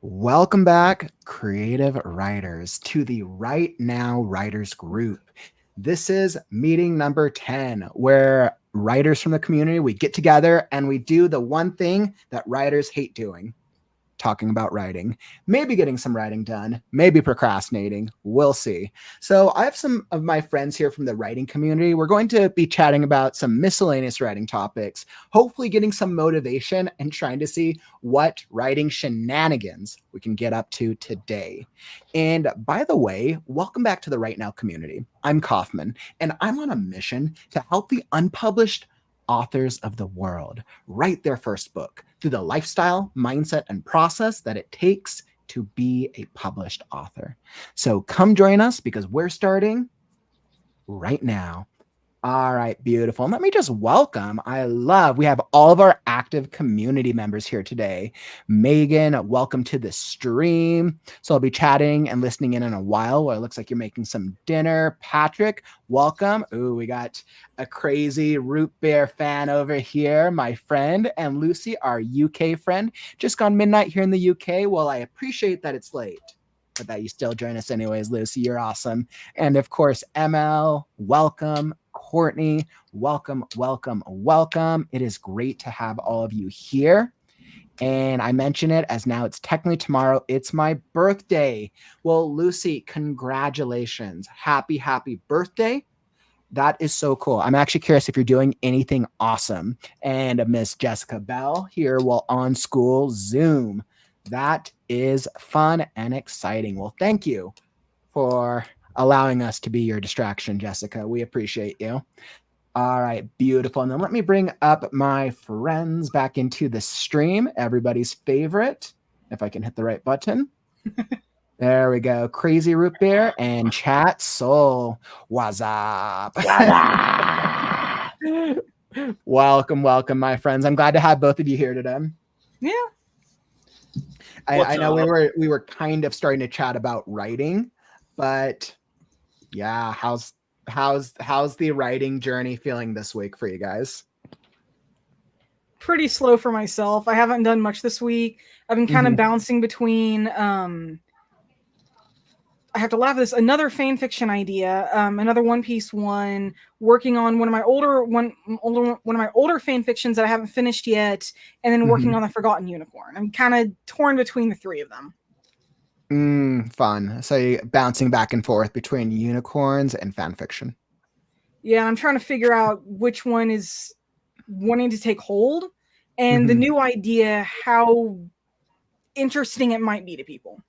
Welcome back, creative writers, to the Right Now Writers Group. This is meeting number 10, where writers from the community, we get together and we do the one thing that writers hate doing, talking about writing, maybe getting some writing done, maybe procrastinating. We'll see. So I have some of my friends here from the writing community. We're going to be chatting about some miscellaneous writing topics, hopefully getting some motivation and trying to see what writing shenanigans we can get up to today. And by the way, welcome back to the Right Now community. I'm Kaufman, and I'm on a mission to help the unpublished authors of the world write their first book through the lifestyle, mindset, and process that it takes to be a published author. So come join us because we're starting right now. All right, beautiful. And let me just welcome, we have all of our active community members here today. Megan, welcome to the stream. So I'll be chatting and listening in a while where it looks like you're making some dinner. Patrick, welcome. Ooh, we got a crazy root beer fan over here, my friend. And Lucy, our UK friend, just gone midnight here in the UK. Well, I appreciate that it's late, but that you still join us anyways, Lucy. You're awesome. And of course, ML, welcome. Courtney, welcome, welcome, welcome. It is great to have all of you here. And I mention it as now it's technically tomorrow. It's my birthday. Well, Lucy, congratulations. Happy, happy birthday. That is so cool. I'm actually curious if you're doing anything awesome. And Miss Jessica Bell here while on school Zoom. That is fun and exciting. Well, thank you for allowing us to be your distraction, Jessica. We appreciate you. All right, beautiful. And then let me bring up my friends back into the stream. Everybody's favorite, if I can hit the right button. There we go. Crazy Root Beer and Chat Soul. What's up? Welcome, welcome, my friends. I'm glad to have both of you here today. Yeah. I know we were kind of starting to chat about writing, but yeah, how's the writing journey feeling this week for you guys? Pretty slow for myself. I haven't done much this week. I've been kind of bouncing between I have to laugh at this. Another fan fiction idea, another One Piece one. Working on one of my older fan fictions that I haven't finished yet, and then working on the Forgotten Unicorn. I'm kind of torn between the three of them. Fun. So you're bouncing back and forth between unicorns and fan fiction. Yeah, I'm trying to figure out which one is wanting to take hold, and the new idea, how interesting it might be to people.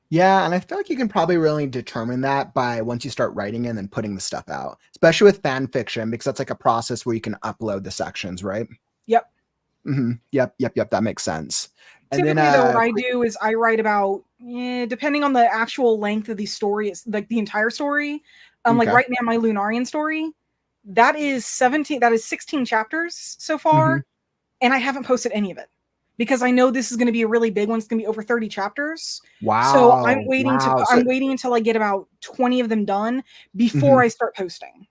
Yeah, and I feel like you can probably really determine that by once you start writing and then putting the stuff out, especially with fan fiction, because that's like a process where you can upload the sections, right? Yep. Yep. That makes sense. And typically, though, what I do is I write about, depending on the actual length of the story, it's like the entire story. Like right now, my Lunarian story, that is 16 chapters so far, and I haven't posted any of it because I know this is going to be a really big one. It's going to be over 30 chapters. Wow. So I'm waiting I'm waiting until I get about 20 of them done before I start posting.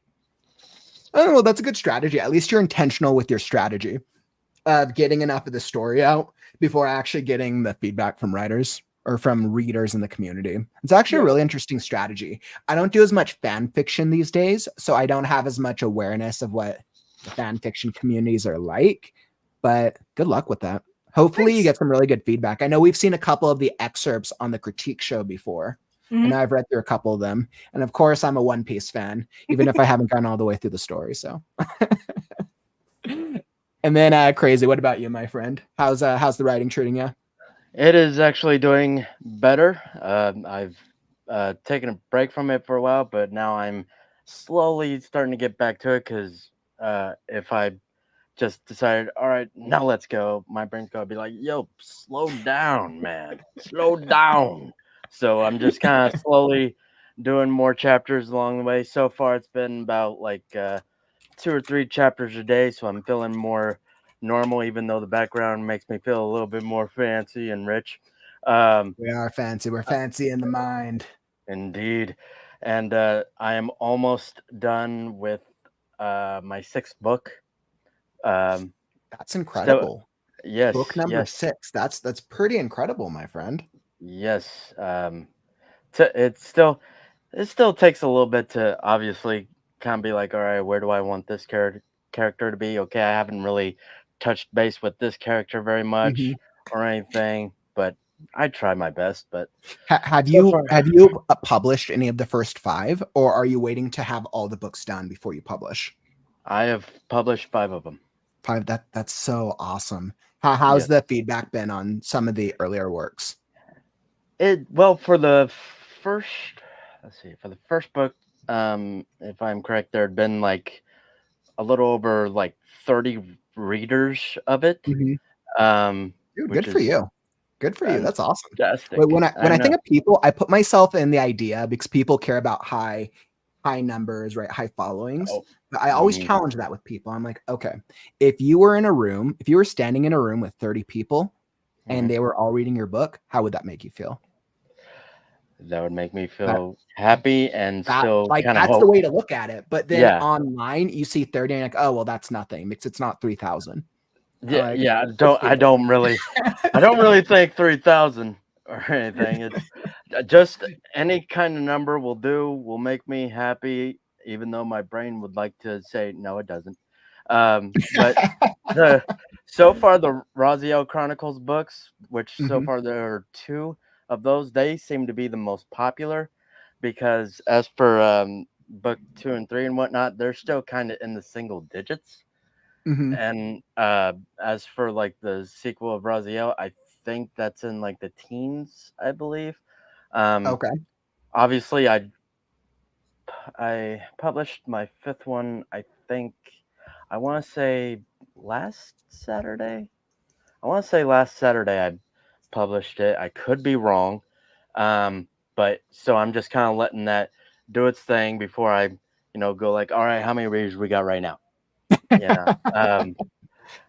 Oh, well, that's a good strategy. At least you're intentional with your strategy of getting enough of the story out before actually getting the feedback from writers or from readers in the community. It's actually a really interesting strategy. I don't do as much fan fiction these days, so I don't have as much awareness of what the fan fiction communities are like, but good luck with that. Hopefully you get some really good feedback. I know we've seen a couple of the excerpts on the critique show before, and I've read through a couple of them. And of course, I'm a One Piece fan, even if I haven't gone all the way through the story. So, and then Crazy, what about you, my friend? How's the writing treating you? It is actually doing better. I've taken a break from it for a while, but now I'm slowly starting to get back to it because if I just decided, all right, now let's go, my brain's going to be like, yo, slow down, man. Slow down. So I'm just kind of slowly doing more chapters along the way. So far, it's been about like 2 or 3 chapters a day, so I'm feeling more normal, even though the background makes me feel a little bit more fancy and rich. We are fancy. We're fancy in the mind. Indeed. And I am almost done with my 6th book. That's incredible. Yes. Book number Yes. 6. That's pretty incredible, my friend. Yes. It still takes a little bit to obviously kind of be like, all right, where do I want this character to be? Okay, I haven't really touched base with this character very Mhm. much or anything, but I try my best. But Have so you far, published any of the first 5, or are you waiting to have all the books done before you publish? I have published 5 of them. 5, that's so awesome. How's Yes. the feedback been on some of the earlier works? For the first, let's see, for the first book, if I'm correct, there had been like a little over like 30 readers of it, Mhm. um, Dude, good which for is you. Good for you. That's awesome. But fantastic. when I I know. think of people, I put myself in the idea because people care about high numbers, right? High followings. Oh, But I always mhm, challenge that with people. I'm like, okay, if you were standing in a room with 30 people and mhm. they were all reading your book, how would that make you feel? That would make me That feel happy and still kind of that's the hope. way to look at it. But then Yeah, online, you see 30 and you're like, oh well, that's nothing because it's not 3,000. I'm yeah, like, yeah. okay. I don't really think 3,000 or anything. It's just any kind of number will do. Will make me happy, even though my brain would like to say no, it doesn't. But the so far the Raziel Chronicles books, which so Mhm, far there are 2 of those, they seem to be the most popular because as for book 2 and 3 and whatnot, they're still kind of in the single digits. mhm. And as for like the sequel of Raziel, I think that's in like the teens, I believe. Um, Okay. Obviously, I published my 5th one. I think I want to say last Saturday. I want to say last Saturday I published it. I could be wrong, but so I'm just kind of letting that do its thing before I, go like, all right, how many readers we got right now? Yeah.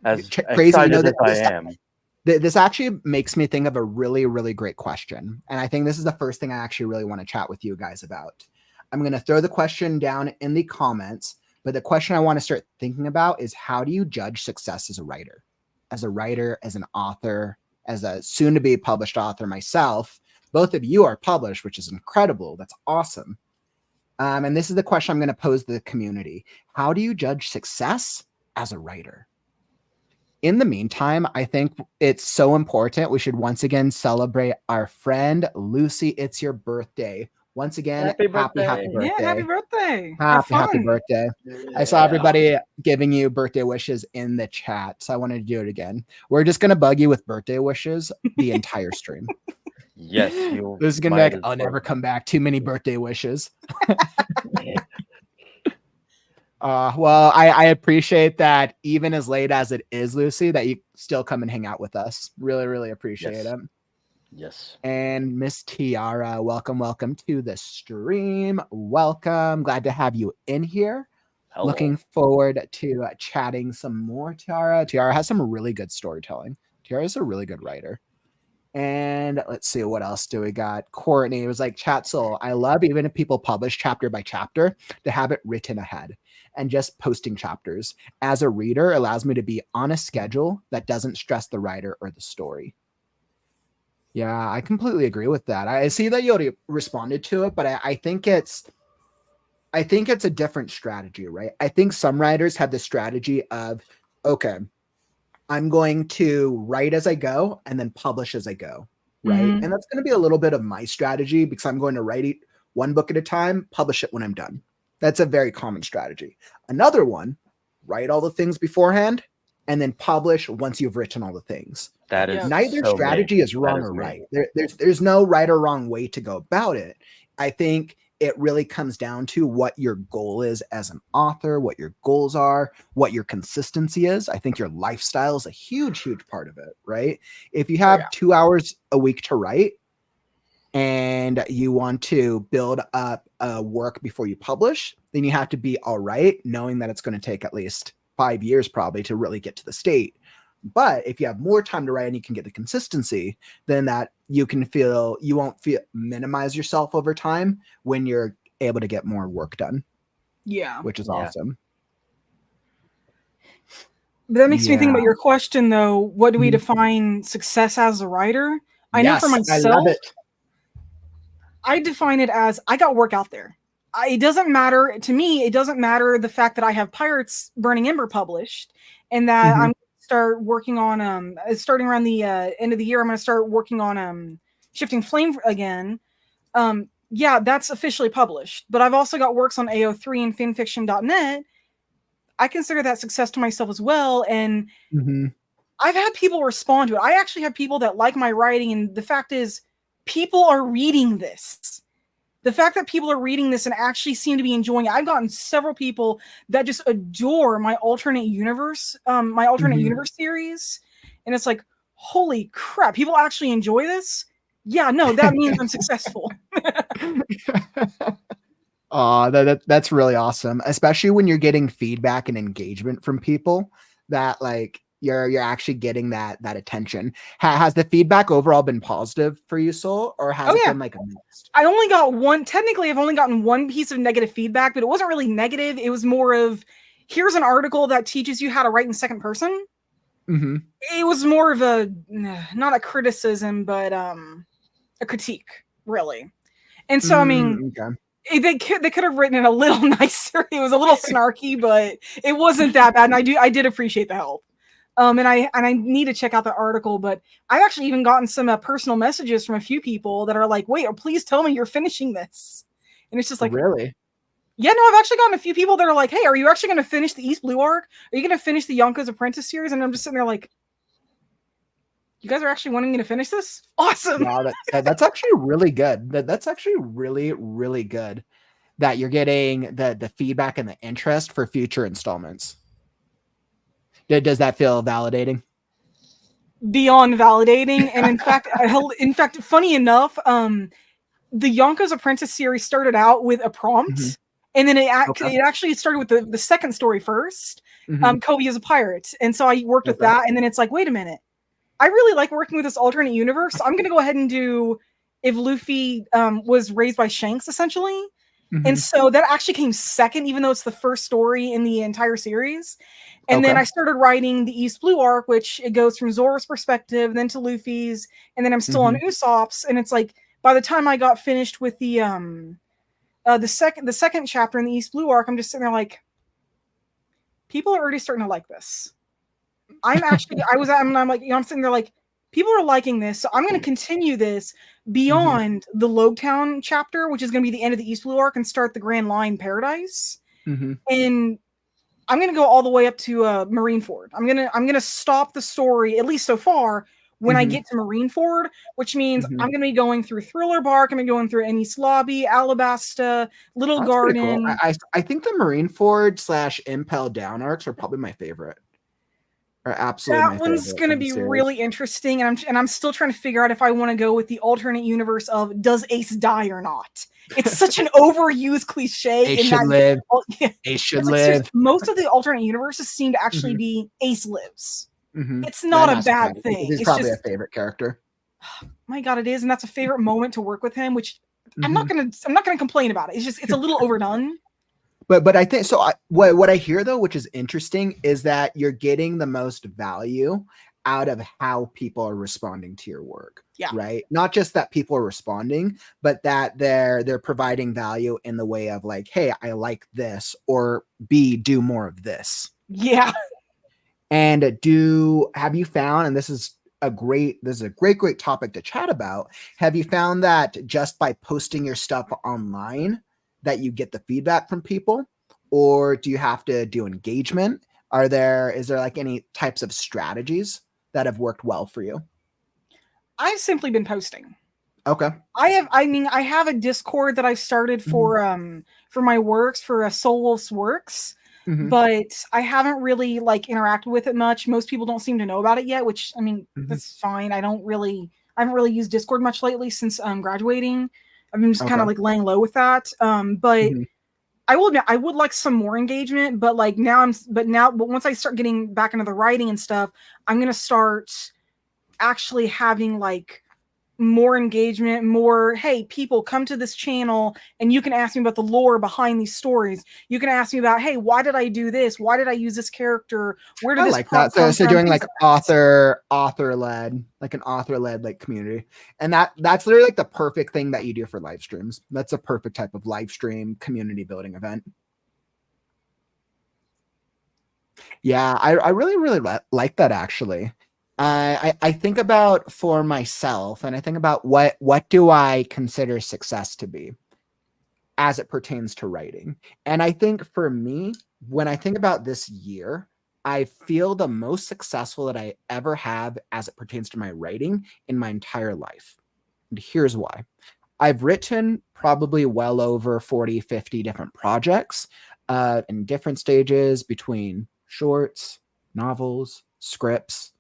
As Crazy, excited as I am. this actually makes me think of a really, really great question. And I think this is the first thing I actually really want to chat with you guys about. I'm going to throw the question down in the comments, but the question I want to start thinking about is how do you judge success as a writer? As a writer, as an author, as a soon to be published author myself, both of you are published, which is incredible. That's awesome. And this is the question I'm going to pose to the community. How do you judge success as a writer? In the meantime, I think it's so important. We should once again celebrate our friend Lucy. It's your birthday. Once again, Happy happy birthday. Yeah, happy birthday. birthday. Have Happy fun. birthday. I saw Yeah. everybody giving you birthday wishes in the chat. So I wanted to do it again. We're just going to bug you with birthday wishes the entire stream. Yes, you This is going to be might like, as I'll never well. come back. Too many birthday wishes. Well, I appreciate that even as late as it is, Lucy, that you still come and hang out with us. Really, really appreciate Yes. it. Yes. And Miss Tiara, welcome to the stream. Welcome. Glad to have you in here. Hello. Looking forward to chatting some more, Tiara. Tiara has some really good storytelling. Tiara is a really good writer. And let's see, what else do we got? Courtney was like, Chatzel, I love even if people publish chapter by chapter to have it written ahead and just posting chapters. As a reader, allows me to be on a schedule that doesn't stress the writer or the story. Yeah, I completely agree with that. I see that you already responded to it, but I think it's a different strategy, right? I think some writers have the strategy of, okay, I'm going to write as I go and then publish as I go, right? Mhm. And that's going to be a little bit of my strategy because I'm going to write it one book at a time, publish it when I'm done. That's a very common strategy. Another one, write all the things beforehand and then publish once you've written all the things. That is Yep. Neither so me. strategy is That wrong is or me. right. There's no right or wrong way to go about it. I think it really comes down to what your goal is as an author, what your goals are, what your consistency is. I think your lifestyle is a huge, huge part of it, right? If you have 2 hours a week to write and you want to build up a work before you publish, then you have to be all right, knowing that it's going to take at least 5 years probably to really get to the state. But if you have more time to write and you can get the consistency, then that you won't minimize yourself over time when you're able to get more work done, Yeah. which is Yeah. awesome. But that makes me think Yeah. about your question, though. What do we Mhm. define success as a writer? I know for Yes, I love myself, it. I define it as I got work out there. It doesn't matter to me. It doesn't matter the fact that I have Pirates Burning Ember published, and that Mhm. I'm start working on starting around the end of the year. I'm going to start working on Shifting Flame again. Yeah, that's officially published. But I've also got works on AO3 and fanfiction.net. I consider that success to myself as well, and Mhm. I've had people respond to it. I actually have people that like my writing, and the fact is, people are reading this. The fact that people are reading this and actually seem to be enjoying it. I've gotten several people that just adore my alternate universe, Mhm. series, and it's like, holy crap, people actually enjoy this. Yeah, no, that means I'm successful. Aw, that's really awesome, especially when you're getting feedback and engagement from people that, like, you're actually getting that attention. Has the feedback overall been positive for you, Soul, or has Oh it yeah, been, like, a mixed? I only got one. Technically, I've only gotten one piece of negative feedback, but it wasn't really negative. It was more of, here's an article that teaches you how to write in second person. Mhm. It was more of a, not a criticism, but a critique, really. And so, I mean, Okay. they could have written it a little nicer. It was a little snarky, but it wasn't that bad. And I did appreciate the help. And I need to check out the article, but I've actually even gotten some personal messages from a few people that are like, "Wait, please tell me you're finishing this." And it's just like, Really? yeah, no, I've actually gotten a few people that are like, "Hey, are you actually going to finish the East Blue arc? Are you going to finish the Yonko's Apprentice series?" And I'm just sitting there like, "You guys are actually wanting me to finish this? Awesome!" Wow, that's actually really good. That's actually really, really good that you're getting the feedback and the interest for future installments. Does that feel validating? Beyond validating, and in fact, funny enough, the Yonko's Apprentice series started out with a Mhm. prompt, and then Okay. it actually started with the second story first. Mhm. Kobe is a pirate, and so I worked with Okay. that, and then it's like, wait a minute, I really like working with this alternate universe. I'm gonna go ahead and do if Luffy was raised by Shanks, essentially. And Mhm. so that actually came second, even though it's the first story in the entire series. And then Okay. I started writing the East Blue arc, which it goes from Zoro's perspective, then to Luffy's, and then I'm still on Mhm. Usopp's. And it's like, by the time I got finished with the second chapter in the East Blue arc, I'm just sitting there like, people are already starting to like this. I'm like, I'm sitting there like, people are liking this, so I'm going to continue this Mhm. beyond the Logtown chapter, which is going to be the end of the East Blue arc, and start the Grand Line Paradise. Mhm. And I'm going to go all the way up to Marineford. I'm gonna stop the story, at least so far, when I Mhm. get to Marineford, which means I'm Mhm. going to be going through Thriller Bark. I'm going to be going through Ennis Lobby, Alabasta, Little That's pretty cool. Garden. I think the Marineford / Impel Down arcs are probably my favorite. Are absolutely That my one's favorite gonna of the be series. really interesting, and I'm still trying to figure out if I want to go with the alternate universe of does Ace die or not. It's such an overused cliche Ace in should that live. yeah, Ace should it's like seriously, live. most of the alternate universes seem to actually Mhm. be Ace lives. Mhm. It's That not a not bad surprising because thing. he's It's probably a just, favorite character. my God, it is, and that's a favorite moment to work with him. Which Mhm. I'm not gonna complain about it. It's just it's a little overdone. But I think so. What I hear though, which is interesting, is that you're getting the most value out of how people are responding to your work, Yeah, right? Not just that people are responding, but that they're providing value in the way of like, hey, I like this, or B, do more of this. yeah. And have you found, and this is a great topic to chat about. Have you found that just by posting your stuff online that you get the feedback from people? Or do you have to do engagement? Is there like any types of strategies that have worked well for you? I've simply been posting. Okay. I have a Discord that I've started Mhm. for my works for Soul Wolf's works, Mhm. but I haven't really like interacted with it much. Most people don't seem to know about it yet, which I mean, Mhm. that's fine. I haven't really used Discord much lately since graduating. I've been just kind Okay. of like laying low with that. But Mhm. I will admit I would like some more engagement, but like but once I start getting back into the writing and stuff, I'm gonna start actually having like more engagement, more, hey, people come to this channel and you can ask me about the lore behind these stories. You can ask me about, hey, why did I do this? Why did I use this character? Where did this like prompt that. come So from? doing Things like author-led, like an author-led like community. And that's literally like the perfect thing that you do for live streams. That's a perfect type of live stream community building event. Yeah, I really, really like that actually. I think about for myself and I think about what do I consider success to be as it pertains to writing. And I think for me, when I think about this year, I feel the most successful that I ever have as it pertains to my writing in my entire life. And here's why. I've written probably well over 40, 50 different projects in different stages between shorts, novels, scripts,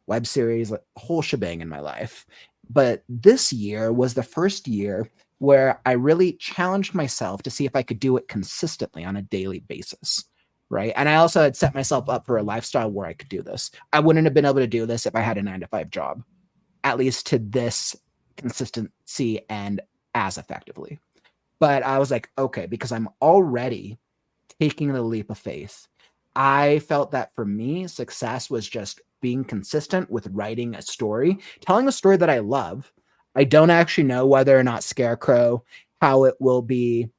web series, like a whole shebang in my life. But this year was the first year where I really challenged myself to see if I could do it consistently on a daily basis. Right. And I also had set myself up for a lifestyle where I could do this. I wouldn't have been able to do this if I had a 9-to-5 job, at least to this consistency and as effectively. But I was like, okay, because I'm already taking the leap of faith. I felt that for me, success was just being consistent with writing a story, telling a story that I love. I don't actually know whether or not Scarecrow, how it will be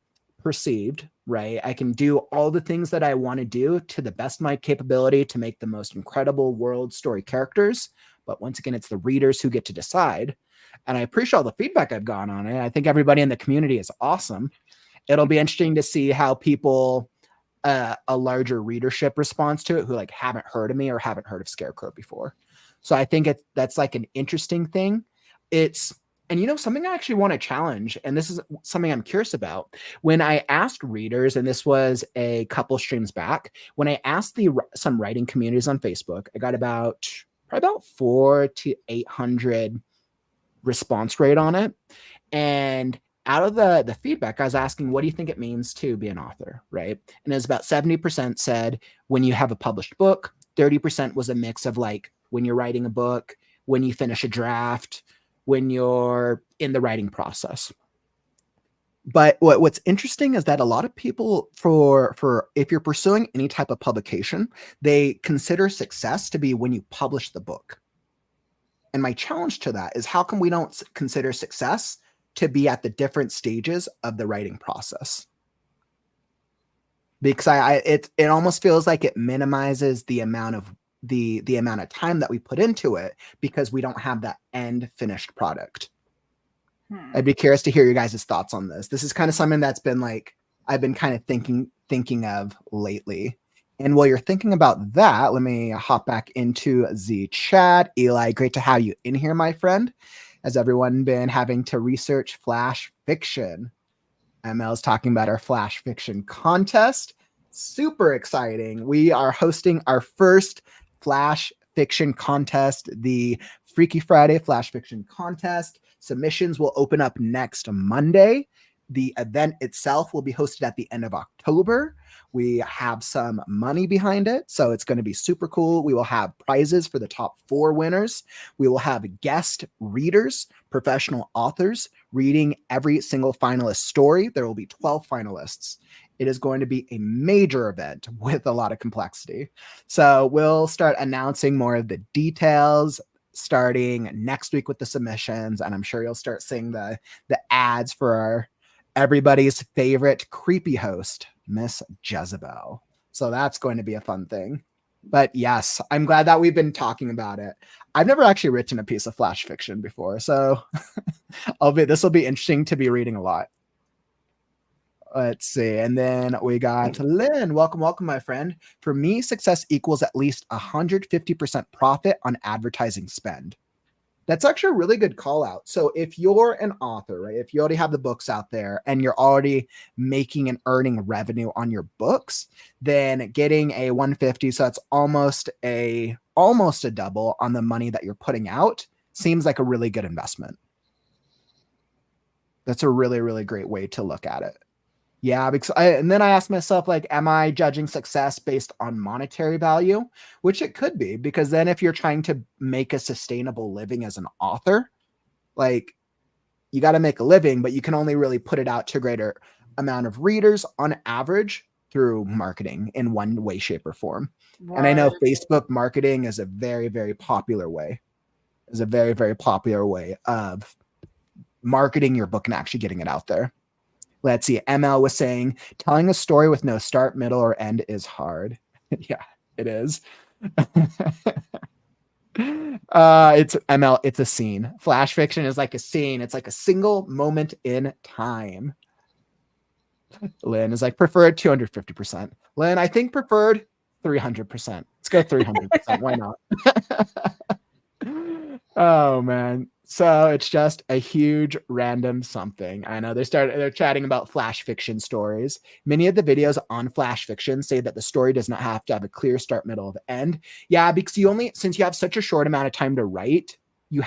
perceived, right? I can do all the things that I want to do to the best of my capability to make the most incredible world story characters. But once again, it's the readers who get to decide. And I appreciate all the feedback I've gotten on it. I think everybody in the community is awesome. It'll be interesting to see how people a larger readership response to it who like haven't heard of me or haven't heard of Scarecrow before. So I think that's like an interesting thing. And something I actually want to challenge, and this is something I'm curious about. When I asked readers, and this was a couple streams back, when I asked some writing communities on Facebook, I got probably about 400 to 800 response rate on it. And out of the feedback, I was asking, what do you think it means to be an author, right? And it was about 70% said when you have a published book, 30% was a mix of like when you're writing a book, when you finish a draft, when you're in the writing process. But what's interesting is that a lot of people, for if you're pursuing any type of publication, they consider success to be when you publish the book. And my challenge to that is how come we don't consider success to be at the different stages of the writing process? Because it almost feels like it minimizes the amount of the amount of time that we put into it because we don't have that end finished product. I'd be curious to hear your guys' thoughts on this. This is kind of something that's been like I've been kind of thinking of lately. And while you're thinking about that, let me hop back into the chat. Eli, great to have you in here, my friend. Has everyone been having to research flash fiction? ML's talking about our flash fiction contest. Super exciting. We are hosting our first flash fiction contest, the Freaky Friday Flash Fiction Contest. Submissions will open up next Monday. The event itself will be hosted at the end of October. We have some money behind it, so it's going to be super cool. We will have prizes for the top 4 winners. We will have guest readers, professional authors, reading every single finalist story. There will be 12 finalists. It is going to be a major event with a lot of complexity. So we'll start announcing more of the details starting next week with the submissions, and I'm sure you'll start seeing the ads for everybody's favorite creepy host, Miss Jezebel. So that's going to be a fun thing. But yes, I'm glad that we've been talking about it. I've never actually written a piece of flash fiction before, so this will be interesting to be reading a lot. Let's see. And then we got Lynn. Welcome, my friend. For me, success equals at least 150% profit on advertising spend. That's actually a really good call out. So if you're an author, right, if you already have the books out there and you're already making and earning revenue on your books, then getting a 150, so that's almost a double on the money that you're putting out, seems like a really good investment. That's a really, really great way to look at it. Yeah, because and then I asked myself, like, am I judging success based on monetary value? Which it could be, because then if you're trying to make a sustainable living as an author, Like, you got to make a living, but you can only really put it out to a greater amount of readers on average through marketing in one way, shape, or form. Right. And I know Facebook marketing is a very, very popular way. Is a very, very popular way of marketing your book and actually getting it out there. Let's see. ML was saying, telling a story with no start, middle, or end is hard. Yeah, it is. It's ML. It's a scene. Flash fiction is like a scene. It's like a single moment in time. Lynn is like preferred 250%. Lynn, I think preferred 300%. Let's go 300%. Why not? Oh man. So it's just a huge random something. I know they're chatting about flash fiction stories. Many of the videos on flash fiction say that the story does not have to have a clear start, middle, of end. Yeah, because since you have such a short amount of time to write, you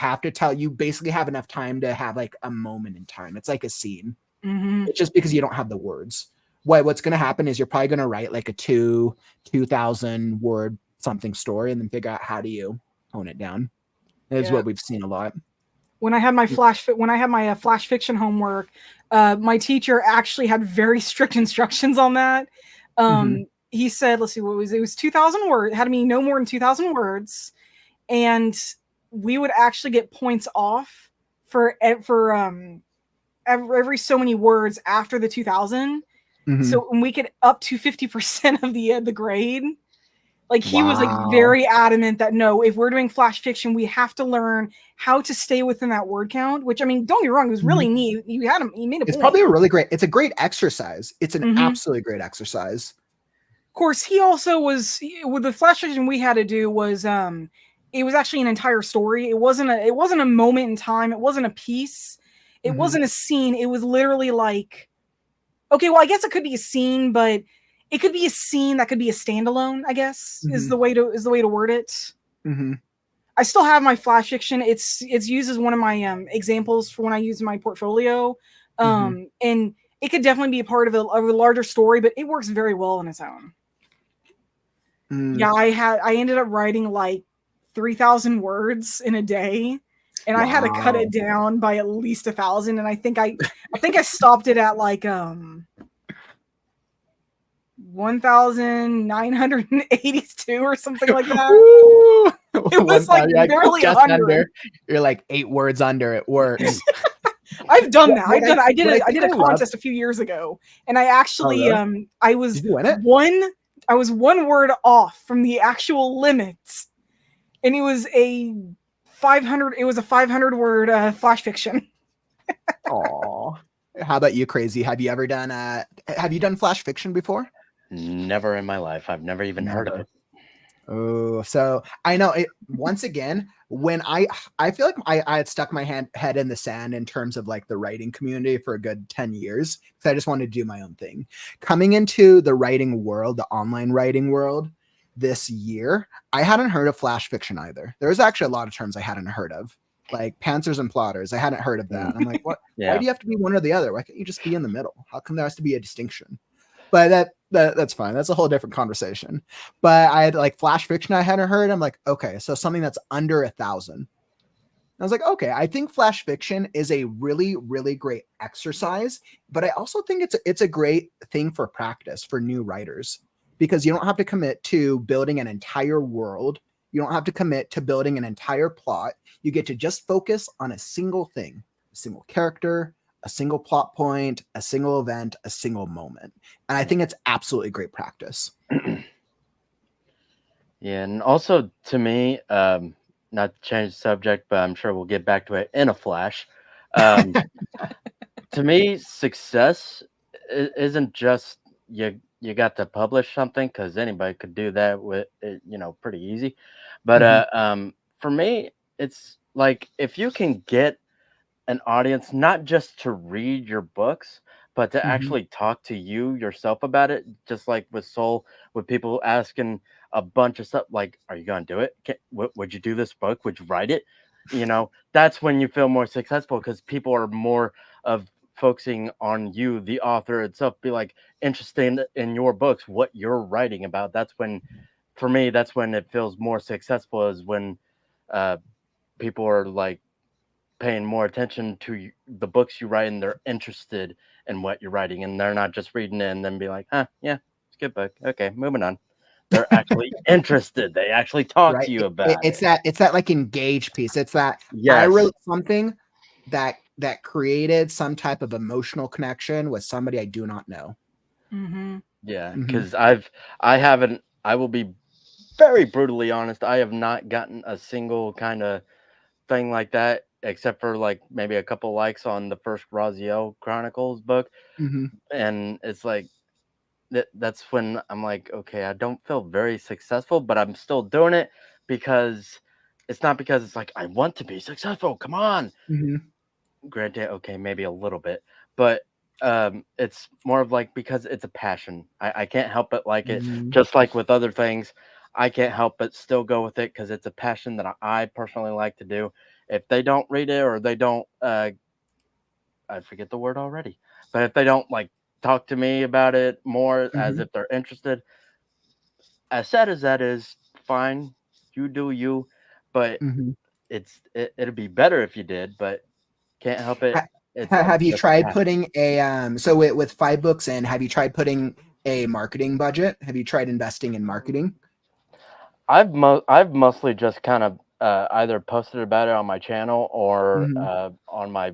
basically have enough time to have like a moment in time. It's like a scene. Mm-hmm. It's just because you don't have the words. What's going to happen is you're probably going to write like a 2,000 word something story and then figure out how do you hone it down. Is what we've seen a lot. When I had my flash fiction homework, my teacher actually had very strict instructions on that. He said, let's see, it was 2,000 words, had to be no more than 2,000 words. And we would actually get points off for every so many words after the 2,000. So we could up to 50% of the grade. Like he was like very adamant that no, if we're doing flash fiction, we have to learn how to stay within that word count. Which, I mean, don't get me wrong, it was really neat. He made a It's point. probably it's a great exercise. It's an absolutely great exercise. Of course, he also was with the flash fiction we had to do was it was actually an entire story. It wasn't a moment in time. It wasn't a piece. It wasn't a scene. It was literally like, okay, well, I guess it could be a scene, but it could be a scene that could be a standalone, I guess, is the way to word it. I still have my flash fiction. It's used as one of my examples for when I use my portfolio. And it could definitely be a part of a larger story, but it works very well on its own. Yeah, I ended up writing like 3,000 words in a day, and I had to cut it down by at least 1,000. And I think I stopped it at like 1,982 or something like that. It was like barely just 100. Under. You're like 8 words under. It works. I've done that. I did a contest a few years ago, and I actually I was one word off from the actual limits, and it was a 500. It was a 500 word flash fiction. Aw. How about you, Crazy? Have you ever done flash fiction before? Never in my life. I've never even heard of it. Oh, so I know it. Once again, when I feel like I had stuck my head in the sand in terms of like the writing community for a good 10 years because I just wanted to do my own thing. Coming into the writing world, the online writing world this year, I hadn't heard of flash fiction either. There was actually a lot of terms I hadn't heard of, like pantsers and plotters. I hadn't heard of that. I'm like, what? Why do you have to be one or the other? Why can't you just be in the middle? How come there has to be a distinction? But that's fine. That's a whole different conversation. But I had like flash fiction I hadn't heard. I'm like, okay, so something that's under 1,000. I was like, okay, I think flash fiction is a really, really great exercise, but I also think it's a great thing for practice for new writers because you don't have to commit to building an entire world. You don't have to commit to building an entire plot. You get to just focus on a single thing, a single character, a single plot point, a single event, a single moment. And I think it's absolutely great practice. Yeah, and also to me, not to change the subject, but I'm sure we'll get back to it in a flash. To me, success isn't just you got to publish something because anybody could do that with it, pretty easy. But for me, it's like if you can get an audience not just to read your books but to actually talk to you yourself about it, just like with Soul, with people asking a bunch of stuff like, are you gonna do it? Would you do this book? Would you write it? That's when you feel more successful because people are more of focusing on you, the author itself, be like interested in your books, what you're writing about. That's when, for me, that's when it feels more successful, is when people are like paying more attention to the books you write, and they're interested in what you're writing, and they're not just reading it and then be like, huh, yeah, it's a good book. Okay, moving on. They're actually interested. They actually talk Right. to you about It's it. that like engaged piece. It's that I Yes. wrote something that created some type of emotional connection with somebody I do not know. Mm-hmm. Yeah, Mhm. because I haven't. I will be very brutally honest. I have not gotten a single kind of thing like that, except for like maybe a couple likes on the first Raziel Chronicles book, Mhm. and it's like that's when I'm like, okay, I don't feel very successful, but I'm still doing it because it's not because it's like I want to be successful. Come on, Mhm. granted, okay, maybe a little bit, but it's more of like because it's a passion. I can't help but like it, Mhm. just like with other things. I can't help but still go with it because it's a passion that I personally like to do. If they don't read it or they don't, I forget the word already, but if they don't like talk to me about it more as Mhm. if they're interested, as sad as that is, fine, you do you, but Mhm. it'd be better if you did, but can't help it. Ha- It's Have you just a tried passion. putting a so with 5 books in, have you tried putting a marketing budget? Have you tried investing in marketing? I've mostly just kind of either posted about it on my channel or Mhm. on my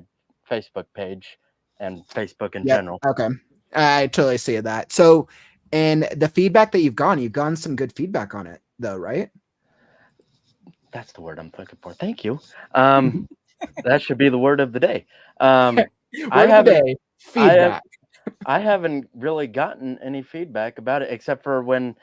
Facebook page and Facebook in Yep. general. Okay. I totally see that. So, and the feedback that you've gotten some good feedback on it, though, right? That's the word I'm looking for. Thank you. Um, that should be the word of the day. Um, I Word of the haven't day: I have feedback. I haven't really gotten any feedback about it except for when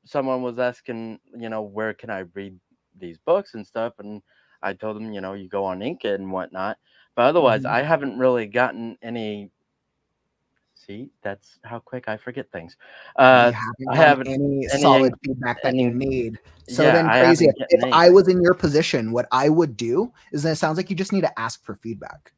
someone was asking, where can I read these books and stuff, and I told them, you go on Inca and whatnot. But otherwise, Mhm. I haven't really gotten any. See, that's how quick I forget things. You Uh, haven't I gotten haven't any any solid feedback that you any. need. So Yeah, then I crazy. haven't gotten If I anything. was in your position, what I would do is then it sounds like you just need to ask for feedback.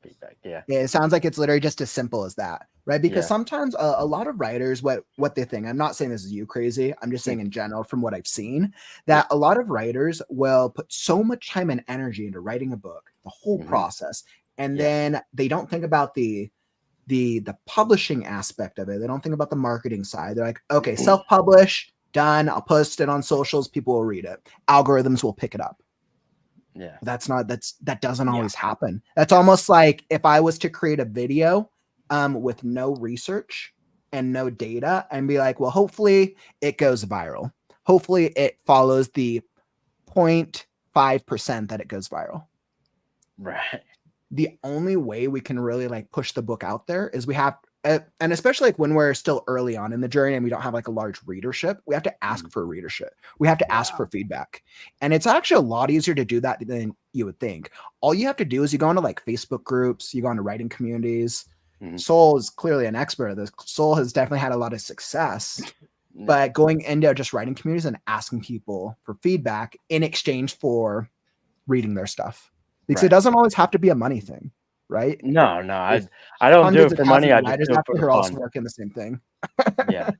Feedback. Yeah, Yeah, it sounds like it's literally just as simple as that, right? Because yeah, sometimes a lot of writers, what they think, I'm not saying this is you crazy, I'm just hmm, saying in general from what I've seen, yeah, that a lot of writers will put so much time and energy into writing a book, the whole hmm, process, and yeah, then they don't think about the publishing aspect of it. They don't think about the marketing side. They're like, okay, self-publish, done. I'll post it on socials, people will read it. Algorithms will pick it up. yeah, That doesn't Yeah. always happen. That's almost like if I was to create a video with no research and no data and be like, well, hopefully it goes viral. Hopefully it follows the 0.5% that it goes viral. right. The only way we can really like push the book out there is we have and especially like when we're still early on in the journey and we don't have like a large readership, we have to ask Mhm. for readership. We have to ask Yeah. for feedback. And it's actually a lot easier to do that than you would think. All you have to do is you go into like Facebook groups, you go into writing communities. Mhm. Soul is clearly an expert at this. Soul has definitely had a lot of success, Yeah, but going into just writing communities and asking people for feedback in exchange for reading their stuff. Because it right. doesn't always have to be a money thing, right? No, no, There's I don't do hundreds it of for money. thousands of I just writers do it out for there the who are also fun. working the same thing. Yeah.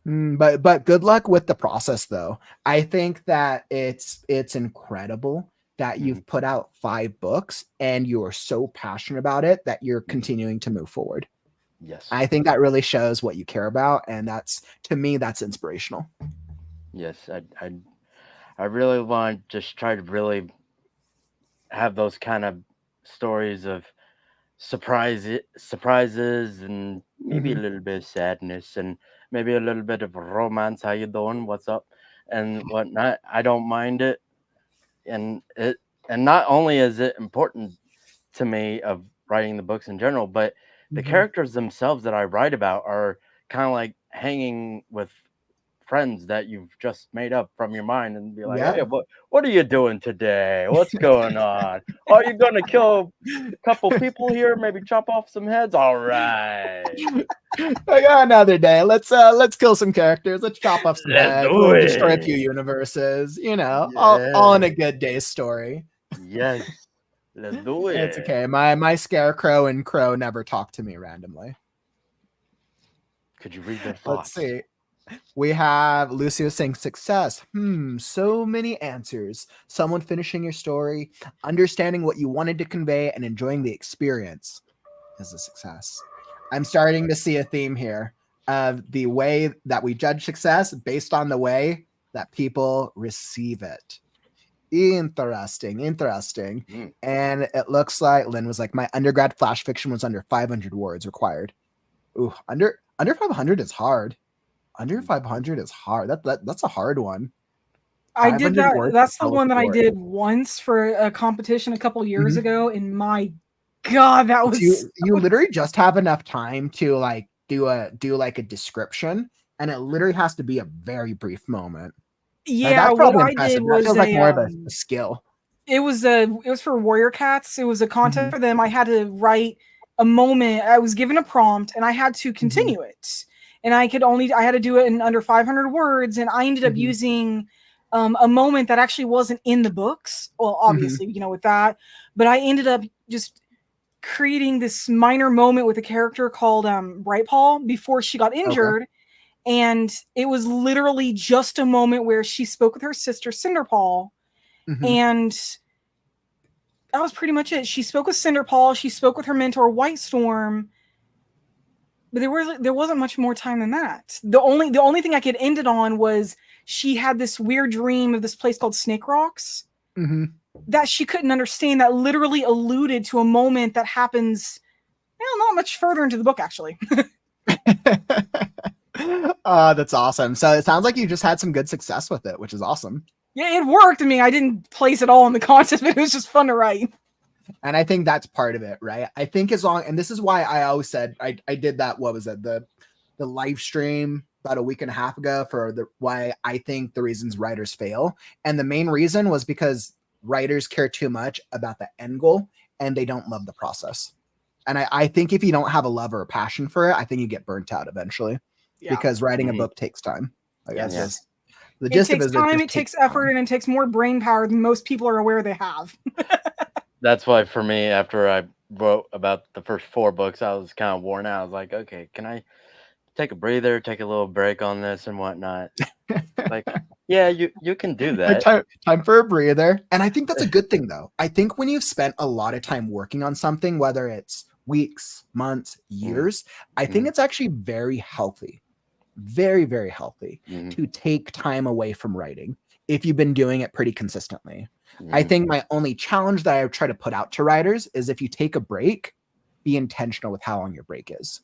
But good luck with the process though. I think that it's incredible that Hmm. you've put out 5 books and you're so passionate about it that you're Hmm. continuing to move forward. Yes. I think that really shows what you care about, and that's to me that's inspirational. Yes. I really want to just try to really have those kind of stories of surprises and maybe a Mhm. little bit of sadness and maybe a little bit of romance. How you doing? What's up? And whatnot. I don't mind it. And not only is it important to me of writing the books in general, but the Mhm. characters themselves that I write about are kind of like hanging with friends that you've just made up from your mind and be like, Yep. hey, what are you doing today? What's going on? Are you gonna kill a couple people here? Maybe chop off some heads? All right. I got another day. Let's kill some characters. Let's chop off some Let's heads. do We'll destroy a few it. universes. You know, all in Yeah. a good day story. Yes. Let's do It's it. okay. My scarecrow and crow never talk to me randomly. Could you read their Let's thoughts? see. We have Lucio saying success. So many answers. Someone finishing your story, understanding what you wanted to convey, and enjoying the experience is a success. I'm starting to see a theme here of the way that we judge success based on the way that people receive it. Interesting. Mm. And it looks like Lynn was like, my undergrad flash fiction was under 500 words required. Ooh, under 500 is hard. Under 500 is hard. That's a hard one. I did 500 that. words to That's the tell a one that I story. did once for a competition a couple years Mhm. ago, and my God, that was You literally just have enough time to like do like a description, and it literally has to be a very brief moment. yeah. That's What probably I did impressive. That was feels like more of a skill. it was for Warrior Cats. It was a contest Mhm. for them. I had to write a moment. I was given a prompt, and I had to Mhm. continue it. And I had to do it in under 500 words, and I ended up Mhm. using a moment that actually wasn't in the books. Well, Mhm. obviously, with that, but I ended up just creating this minor moment with a character called Bright Paul before she got Okay. injured. And it was literally just a moment where she spoke with her sister, Cinderpaw, Mhm. and that was pretty much it. She spoke with Cinderpaw, she spoke with her mentor, White Storm, but there wasn't much more time than that. The only thing I could end it on was she had this weird dream of this place called Snake Rocks Mhm. that she couldn't understand, that literally alluded to a moment that happens, not much further into the book, actually. That's awesome. So it sounds like you just had some good success with it, which is awesome. Yeah, it worked. I mean, I didn't place it all in the contest, but it was just fun to write. And I think that's part of it, right? I think as long, and this is why I always said I did that. What was it? The live stream about a week and a half ago for the why I think the reasons writers fail. And the main reason was because writers care too much about the end goal and they don't love the process. And I think if you don't have a love or a passion for it, I think you get burnt out eventually. Yeah. Because writing a book takes time. Like Yes. that's just the It gist of takes it is it time, just it takes effort, time. and it takes more brain power than most people are aware they have. That's why for me, after I wrote about the first 4 books, I was kind of worn out. I was like, okay, can I take a breather, take a little break on this and whatnot? Like, yeah, you can do Like that. time for a breather. And I think that's a good thing though. I think when you've spent a lot of time working on something, whether it's weeks, months, years, I think it's actually very healthy. Very, very healthy to take time away from writing if you've been doing it pretty consistently. I think my only challenge that I try to put out to writers is if you take a break, be intentional with how long your break is.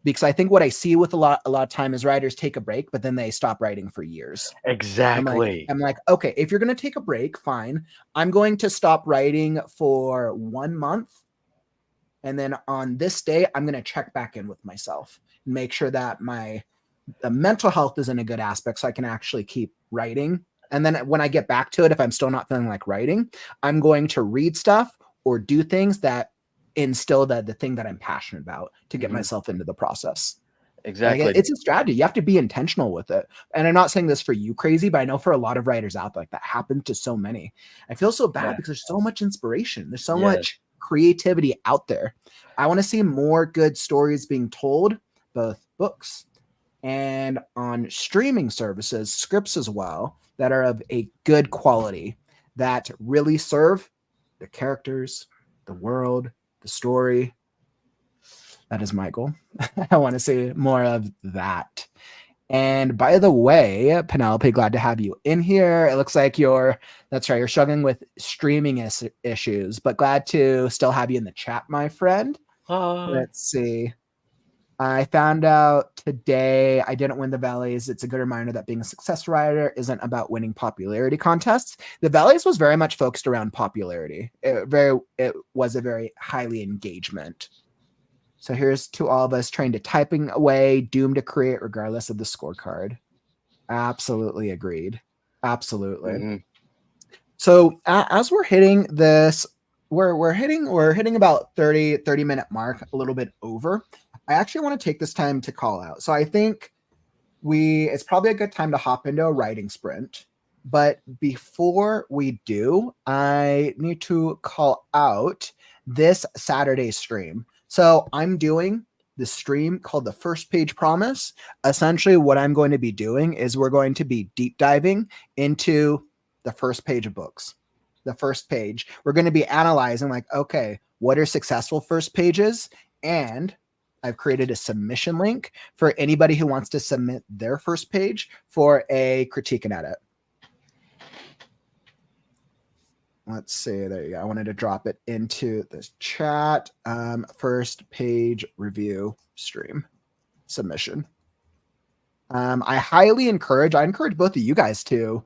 Because I think what I see with a lot of time is writers take a break, but then they stop writing for years. Exactly. I'm like, okay, if you're going to take a break, fine. I'm going to stop writing for 1 month. And then on this day, I'm going to check back in with myself and make sure that the mental health is in a good aspect so I can actually keep writing. And then when I get back to it, if I'm still not feeling like writing, I'm going to read stuff or do things that instill the thing that I'm passionate about to get myself into the process. Exactly. Like it's a strategy. You have to be intentional with it. And I'm not saying this for you, Crazy, but I know for a lot of writers out there, like that happened to so many. I feel so bad because there's so much inspiration. There's so much creativity out there. I want to see more good stories being told, both books and on streaming services, scripts as well, that are of a good quality that really serve the characters, the world, the story. That is my goal. I want to see more of that. And by the way, Penelope, glad to have you in here. It looks like that's right, you're struggling with streaming issues, but glad to still have you in the chat, my friend. Let's see. I found out today I didn't win the Valleys. It's a good reminder that being a success writer isn't about winning popularity contests. The Valleys was very much focused around popularity. It was a very highly engagement. So here's to all of us trying to typing away, doomed to create regardless of the scorecard. Absolutely agreed. Absolutely. So as we're hitting this, we're hitting about 30 minute mark, a little bit over. I actually want to take this time to call out. So I think it's probably a good time to hop into a writing sprint. But before we do, I need to call out this Saturday stream. So I'm doing the stream called the First Page Promise. Essentially, what I'm going to be doing is we're going to be deep diving into the first page of books. The first page. We're going to be analyzing, like, okay, what are successful first pages? And I've created a submission link for anybody who wants to submit their first page for a critique and edit. Let's see. There you go. I wanted to drop it into this chat. First page review stream submission. I encourage both of you guys to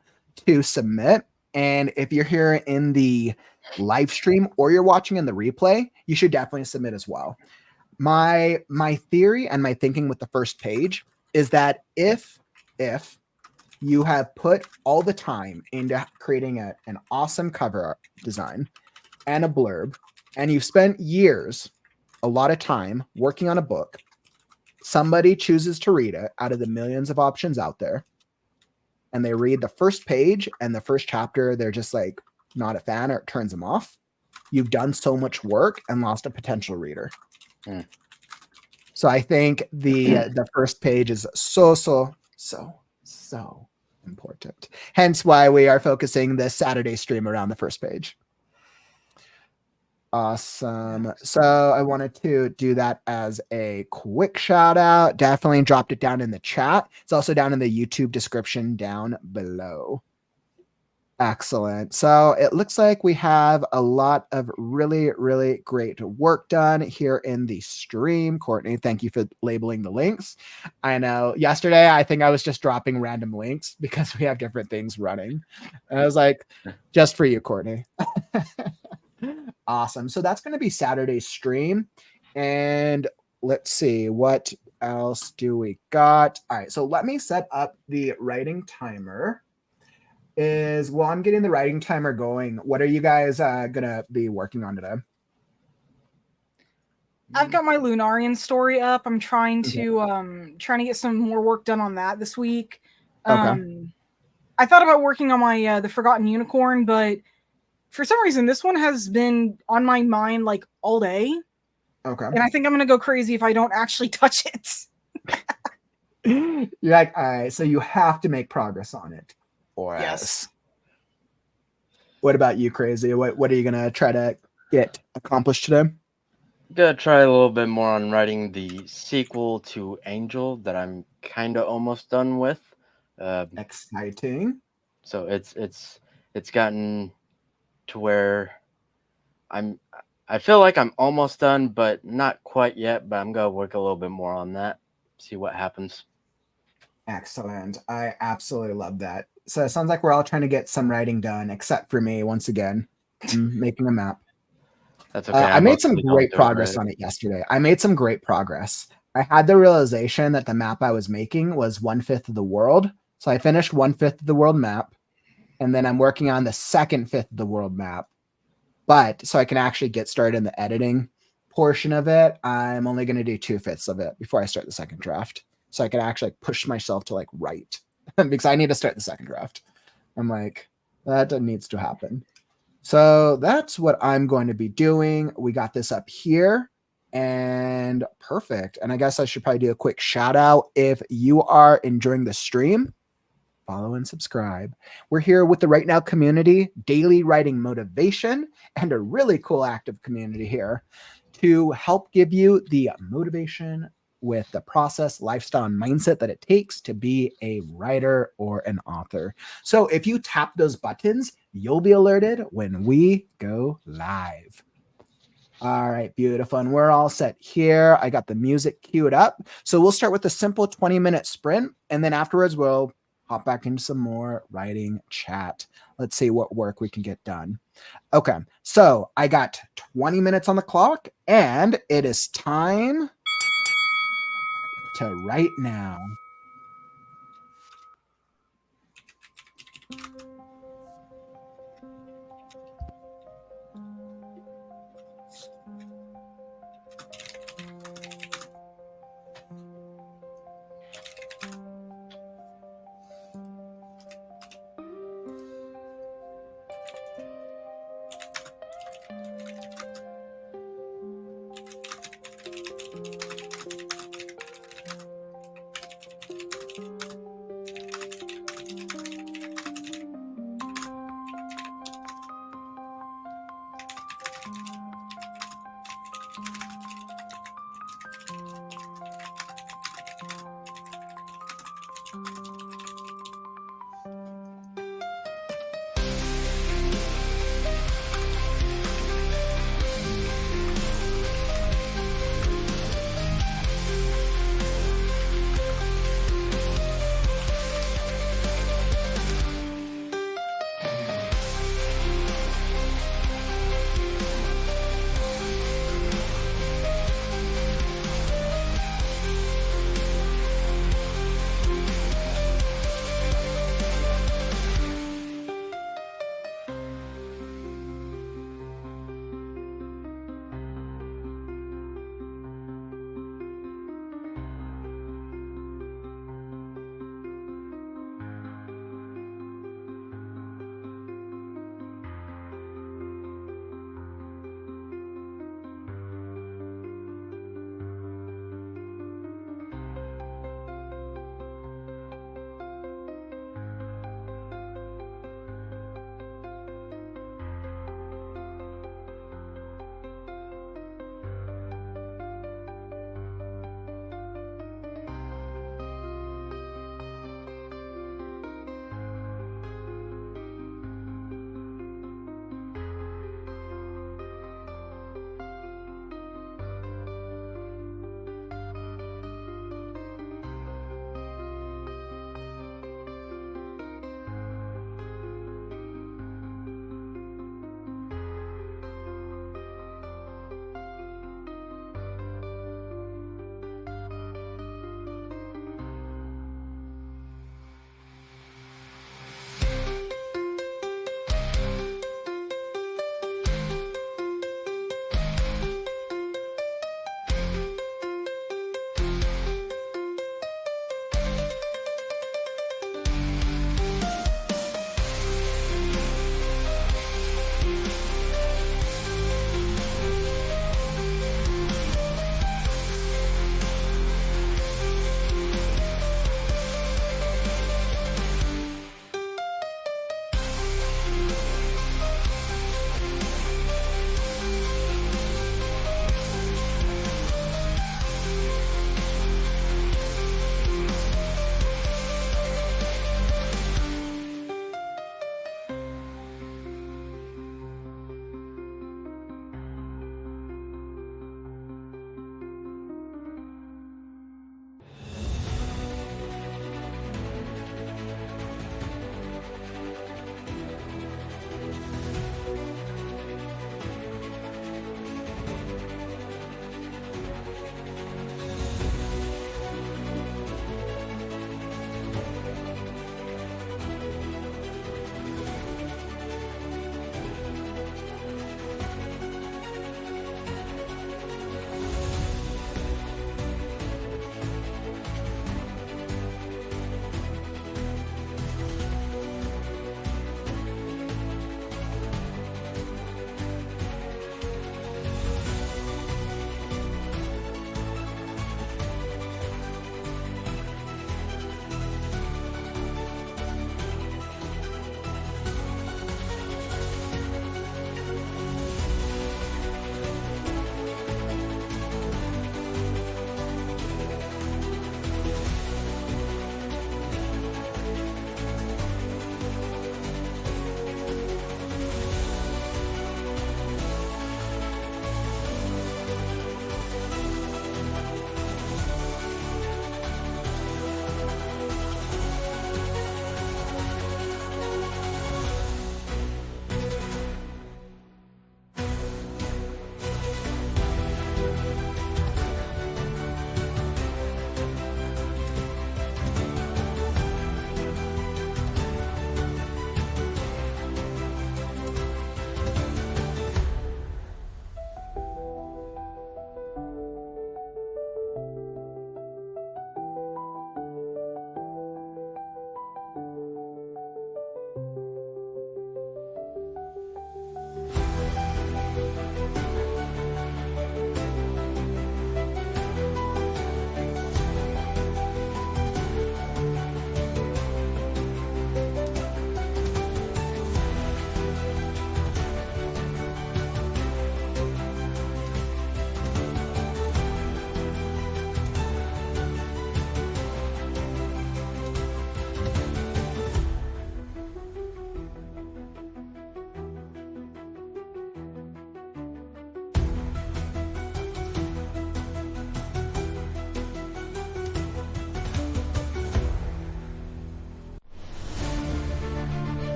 submit. And if you're here in the live stream or you're watching in the replay, you should definitely submit as well. My theory and my thinking with the first page is that if you have put all the time into creating an awesome cover design and a blurb, and you've spent years, a lot of time working on a book, somebody chooses to read it out of the millions of options out there, and they read the first page and the first chapter, they're just like not a fan, or it turns them off. You've done so much work and lost a potential reader. So I think the first page is so important. Hence why we are focusing this Saturday stream around the first page. Awesome. So I wanted to do that as a quick shout out. Definitely dropped it down in the chat. It's also down in the YouTube description down below. Excellent. So it looks like we have a lot of really, really great work done here in the stream. Courtney, thank you for labeling the links. I know yesterday, I think I was just dropping random links because we have different things running. And I was like, just for you, Courtney. Awesome. So that's going to be Saturday's stream. And let's see, what else do we got? All right. So let me set up the writing timer. While I'm getting the writing timer going, what are you guys gonna be working on today? I've got my Lunarian story up. I'm trying to get some more work done on that this week. Okay. I thought about working on my the Forgotten Unicorn, but for some reason this one has been on my mind like all day. Okay. And I think I'm gonna go crazy if I don't actually touch it. You're like, all right, so you have to make progress on it. Yes. What about you, Crazy? What are you gonna try to get accomplished today? I'm gonna try a little bit more on writing the sequel to Angel that I'm kind of almost done with. Exciting. So it's gotten to where I feel like I'm almost done, but not quite yet. But I'm gonna work a little bit more on that. See what happens. Excellent. I absolutely love that. So it sounds like we're all trying to get some writing done, except for me. Once again, I'm making a map. That's okay. I made some great progress on it yesterday. I made some great progress. I had the realization that the map I was making was 1/5 of the world. So I finished 1/5 of the world map, and then I'm working on the second fifth of the world map. But so I can actually get started in the editing portion of it, I'm only going to do 2/5 of it before I start the second draft. So I can actually push myself to like write because I need to start the second draft. I'm like, that needs to happen. So that's what I'm going to be doing. We got this up here and perfect. And I guess I should probably do a quick shout out. If you are enjoying the stream, follow and subscribe. We're here with the WriteNow community, daily writing motivation, and a really cool active community here to help give you the motivation with the process, lifestyle, and mindset that it takes to be a writer or an author. So if you tap those buttons, you'll be alerted when we go live. All right, beautiful. And we're all set here. I got the music queued up. So we'll start with a simple 20-minute sprint. And then afterwards, we'll hop back into some more writing chat. Let's see what work we can get done. Okay, so I got 20 minutes on the clock, and it is time to write now.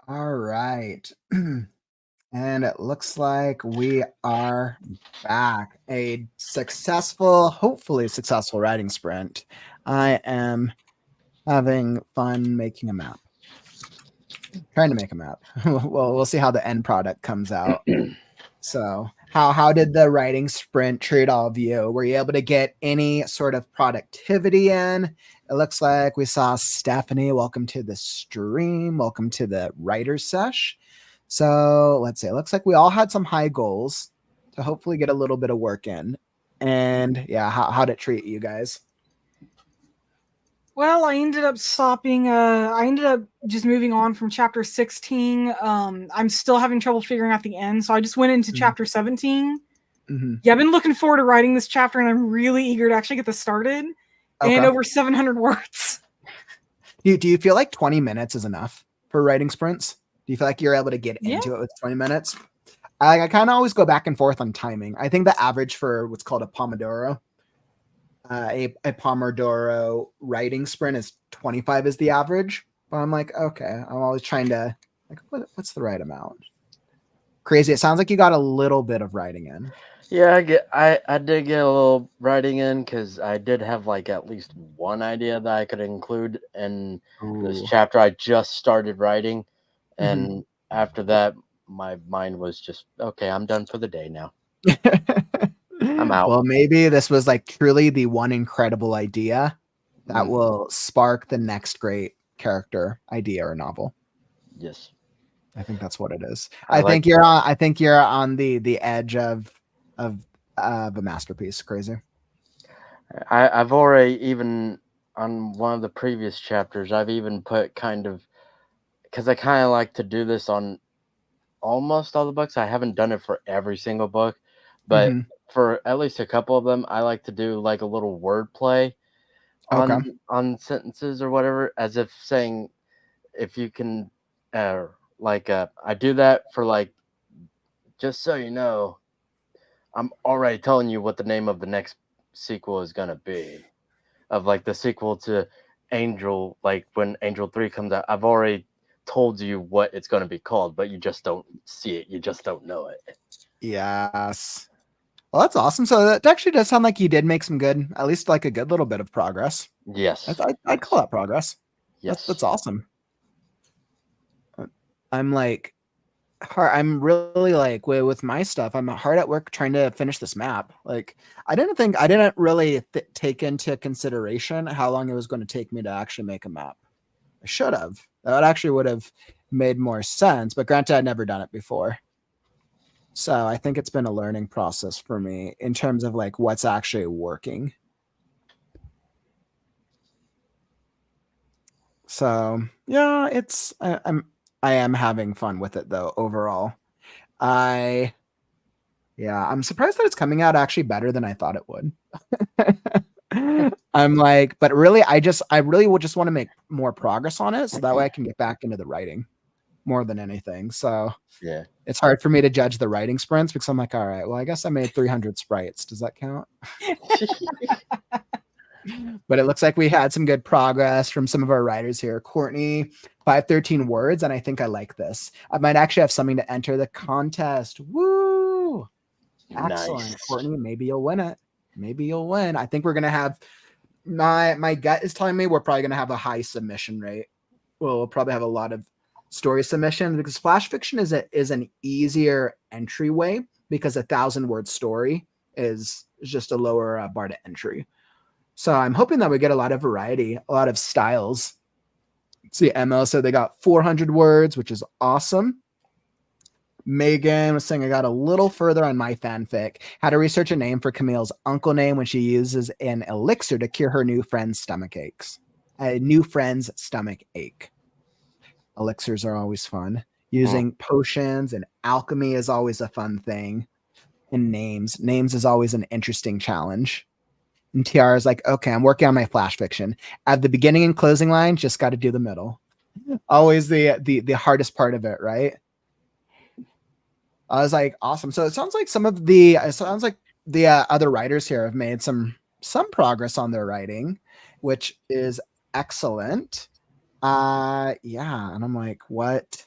All right. And it looks like we are back. A successful, hopefully successful writing sprint. I am having fun making a map. Trying to make a map. Well, we'll see how the end product comes out. So, how did the writing sprint treat all of you? Were you able to get any sort of productivity in? It looks like we saw Stephanie. Welcome to the stream. Welcome to the writer sesh. So let's see. It looks like we all had some high goals to hopefully get a little bit of work in. And yeah, how'd it treat you guys? Well, I ended up stopping. I ended up just moving on from chapter 16. I'm still having trouble figuring out the end, so I just went into chapter 17. Yeah, I've been looking forward to writing this chapter, and I'm really eager to actually get this started. Okay. And over 700 words. Do you feel like 20 minutes is enough for writing sprints? Do you feel like you're able to get into it with 20 minutes? I kind of always go back and forth on timing. I think the average for what's called a Pomodoro, a Pomodoro writing sprint is 25 is the average. But I'm like, okay, I'm always trying to, like, what's the right amount? Crazy. It sounds like you got a little bit of writing in. Yeah, I did get a little writing in because I did have like at least one idea that I could include in this chapter. I just started writing, and after that, my mind was just, okay, I'm done for the day now. I'm out. Well, maybe this was like truly the one incredible idea that will spark the next great character idea or novel. Yes. I think that's what it is. I think you're on the edge of a masterpiece. Crazy. I've already, even on one of the previous chapters, I've even put kind of, because I kind of like to do this on almost all the books. I haven't done it for every single book, but for at least a couple of them, I like to do like a little wordplay on sentences or whatever, as if saying, if you can, I do that for, like, just so you know, I'm already telling you what the name of the next sequel is going to be, of like the sequel to Angel. Like when Angel 3 comes out, I've already told you what it's going to be called, but you just don't see it. You just don't know it. Yes. Well, that's awesome. So that actually does sound like you did make some good, at least like a good little bit of progress. Yes. I'd call that progress. Yes. That's awesome. I'm like, I'm really like with my stuff. I'm hard at work trying to finish this map. Like, I didn't really take into consideration how long it was going to take me to actually make a map. I should have. That actually would have made more sense. But granted, I'd never done it before. So I think it's been a learning process for me in terms of like what's actually working. So yeah, I am having fun with it though overall. I'm surprised that it's coming out actually better than I thought it would. I'm like, but really, I really would just want to make more progress on it so that way I can get back into the writing more than anything. So yeah, it's hard for me to judge the writing sprints because I'm like, all right, well, I guess I made 300 sprites. Does that count? But it looks like we had some good progress from some of our writers here. Courtney, 513 words, and I think I like this. I might actually have something to enter the contest. Woo! Excellent, nice. Courtney. Maybe you'll win it. Maybe you'll win. I think we're gonna have my gut is telling me we're probably gonna have a high submission rate. We'll probably have a lot of story submissions because flash fiction is an easier entryway because 1,000-word story is just a lower bar to entry. So I'm hoping that we get a lot of variety, a lot of styles. See, Emma, so they got 400 words, which is awesome. Megan was saying I got a little further on my fanfic. How to research a name for Camille's uncle name when she uses an elixir to cure her new friend's stomach aches. A new friend's stomach ache. Elixirs are always fun. Using potions and alchemy is always a fun thing. And names is always an interesting challenge. And Tiara's like, okay, I'm working on my flash fiction. At the beginning and closing line, just got to do the middle. Always the hardest part of it, right? I was like, awesome. So it sounds like the other writers here have made some progress on their writing, which is excellent. Yeah, and I'm like, what's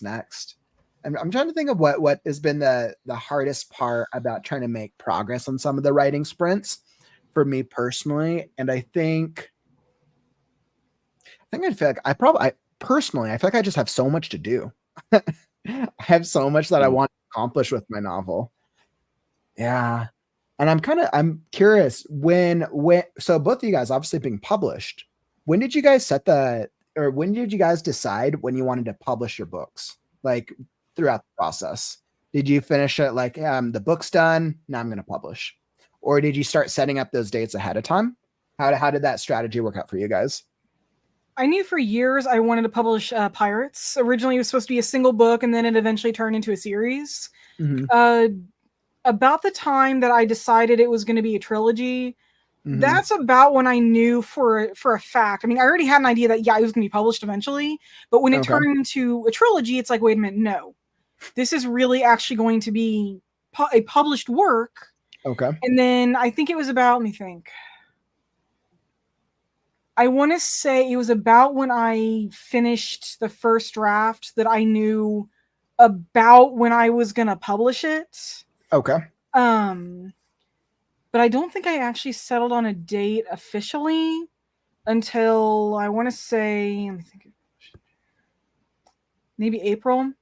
next? I'm trying to think of what has been the hardest part about trying to make progress on some of the writing sprints for me personally. And I think I feel like I feel like I just have so much to do. I have so much that I want to accomplish with my novel. Yeah. And I'm curious when so both of you guys obviously being published, when did you guys when did you guys decide when you wanted to publish your books? Like throughout the process, did you finish it like, the book's done, now I'm going to publish? Or did you start setting up those dates ahead of time? How did that strategy work out for you guys? I knew for years I wanted to publish Pirates. Originally, it was supposed to be a single book, and then it eventually turned into a series. About the time that I decided it was going to be a trilogy, that's about when I knew for a fact. I mean, I already had an idea that, yeah, it was going to be published eventually. But when it turned into a trilogy, it's like, wait a minute, no. This is really actually going to be a published work. Okay. And then I think it was about, let me think. I want to say it was about when I finished the first draft that I knew about when I was going to publish it. Okay. But I don't think I actually settled on a date officially until I want to say, let me think, maybe April.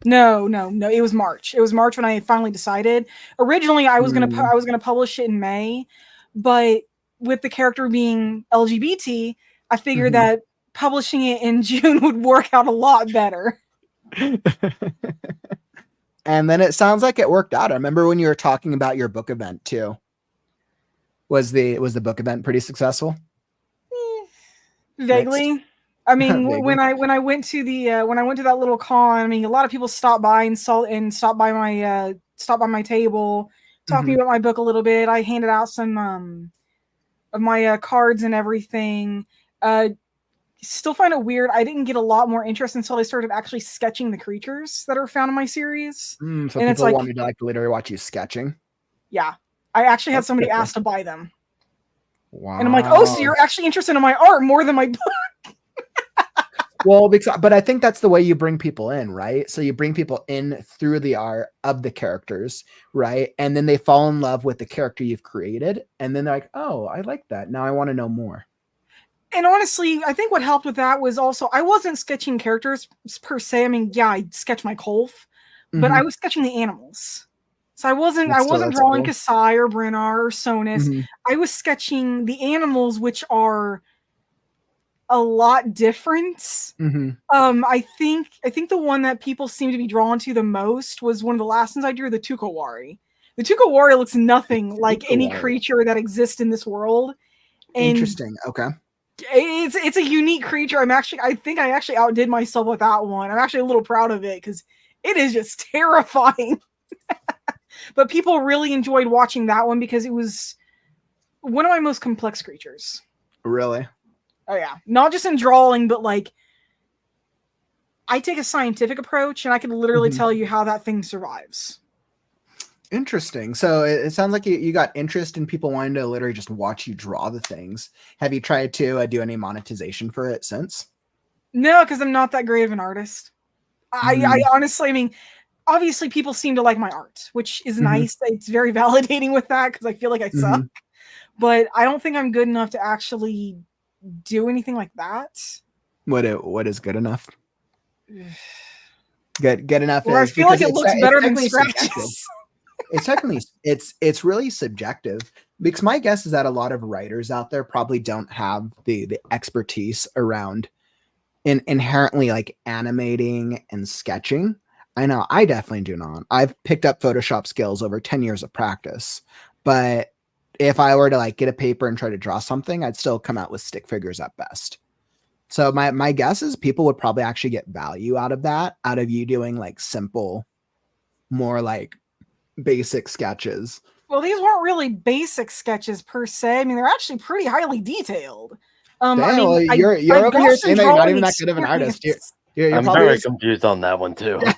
No, it was March. It was March when I finally decided. Originally, I was gonna publish it in May, but with the character being LGBT, I figured that publishing it in June would work out a lot better. And then it sounds like it worked out. I remember when you were talking about your book event too. Was the book event pretty successful? Vaguely. Mixed. I mean, when I went to that little con, I mean, a lot of people stopped by and stopped by my table, talking about my book a little bit. I handed out some of my cards and everything. Still find it weird. I didn't get a lot more interest until I started actually sketching the creatures that are found in my series. So and people it's like, wanted to literally watch you sketching. Yeah, I actually had somebody ask to buy them. Wow. And I'm like, oh, so you're actually interested in my art more than my book. Well, but I think that's the way you bring people in, right? So you bring people in through the art of the characters, right? And then they fall in love with the character you've created. And then they're like, oh, I like that. Now I want to know more. And honestly, I think what helped with that was also, I wasn't sketching characters per se. I mean, yeah, I sketched my Kolf, but I was sketching the animals. So I wasn't drawing cool. Kasai or Brennar or Sonus. I was sketching the animals, which are a lot different. I think the one that people seem to be drawn to the most was one of the last ones I drew, the Tukawari. The Tukawari looks nothing like any creature that exists in this world. And interesting. Okay. It's a unique creature. I think I actually outdid myself with that one. I'm actually a little proud of it because it is just terrifying. But people really enjoyed watching that one because it was one of my most complex creatures. Really? Oh yeah, not just in drawing, but like I take a scientific approach and I can literally tell you how that thing survives. Interesting. So it sounds like you got interest in people wanting to literally just watch you draw the things. Have you tried to do any monetization for it since? No, because I'm not that great of an artist. I honestly, I mean, obviously people seem to like my art, which is nice. It's very validating with that because I feel like I suck. But I don't think I'm good enough to actually do anything like that. What is good enough? Good enough. Or I feel like it looks better than scratches. It's really subjective because my guess is that a lot of writers out there probably don't have the expertise around inherently like animating and sketching. I know I definitely do not. I've picked up Photoshop skills over 10 years of practice, but if I were to like get a paper and try to draw something, I'd still come out with stick figures at best. So my guess is people would probably actually get value out of that, out of you doing like simple, more like basic sketches. Well, these weren't really basic sketches per se. I mean, they're actually pretty highly detailed. Dang, I mean, well, you're I've over here got some saying that you're not drawing even that good of an artist. experience. You're I'm probably very confused on that one too. Yeah.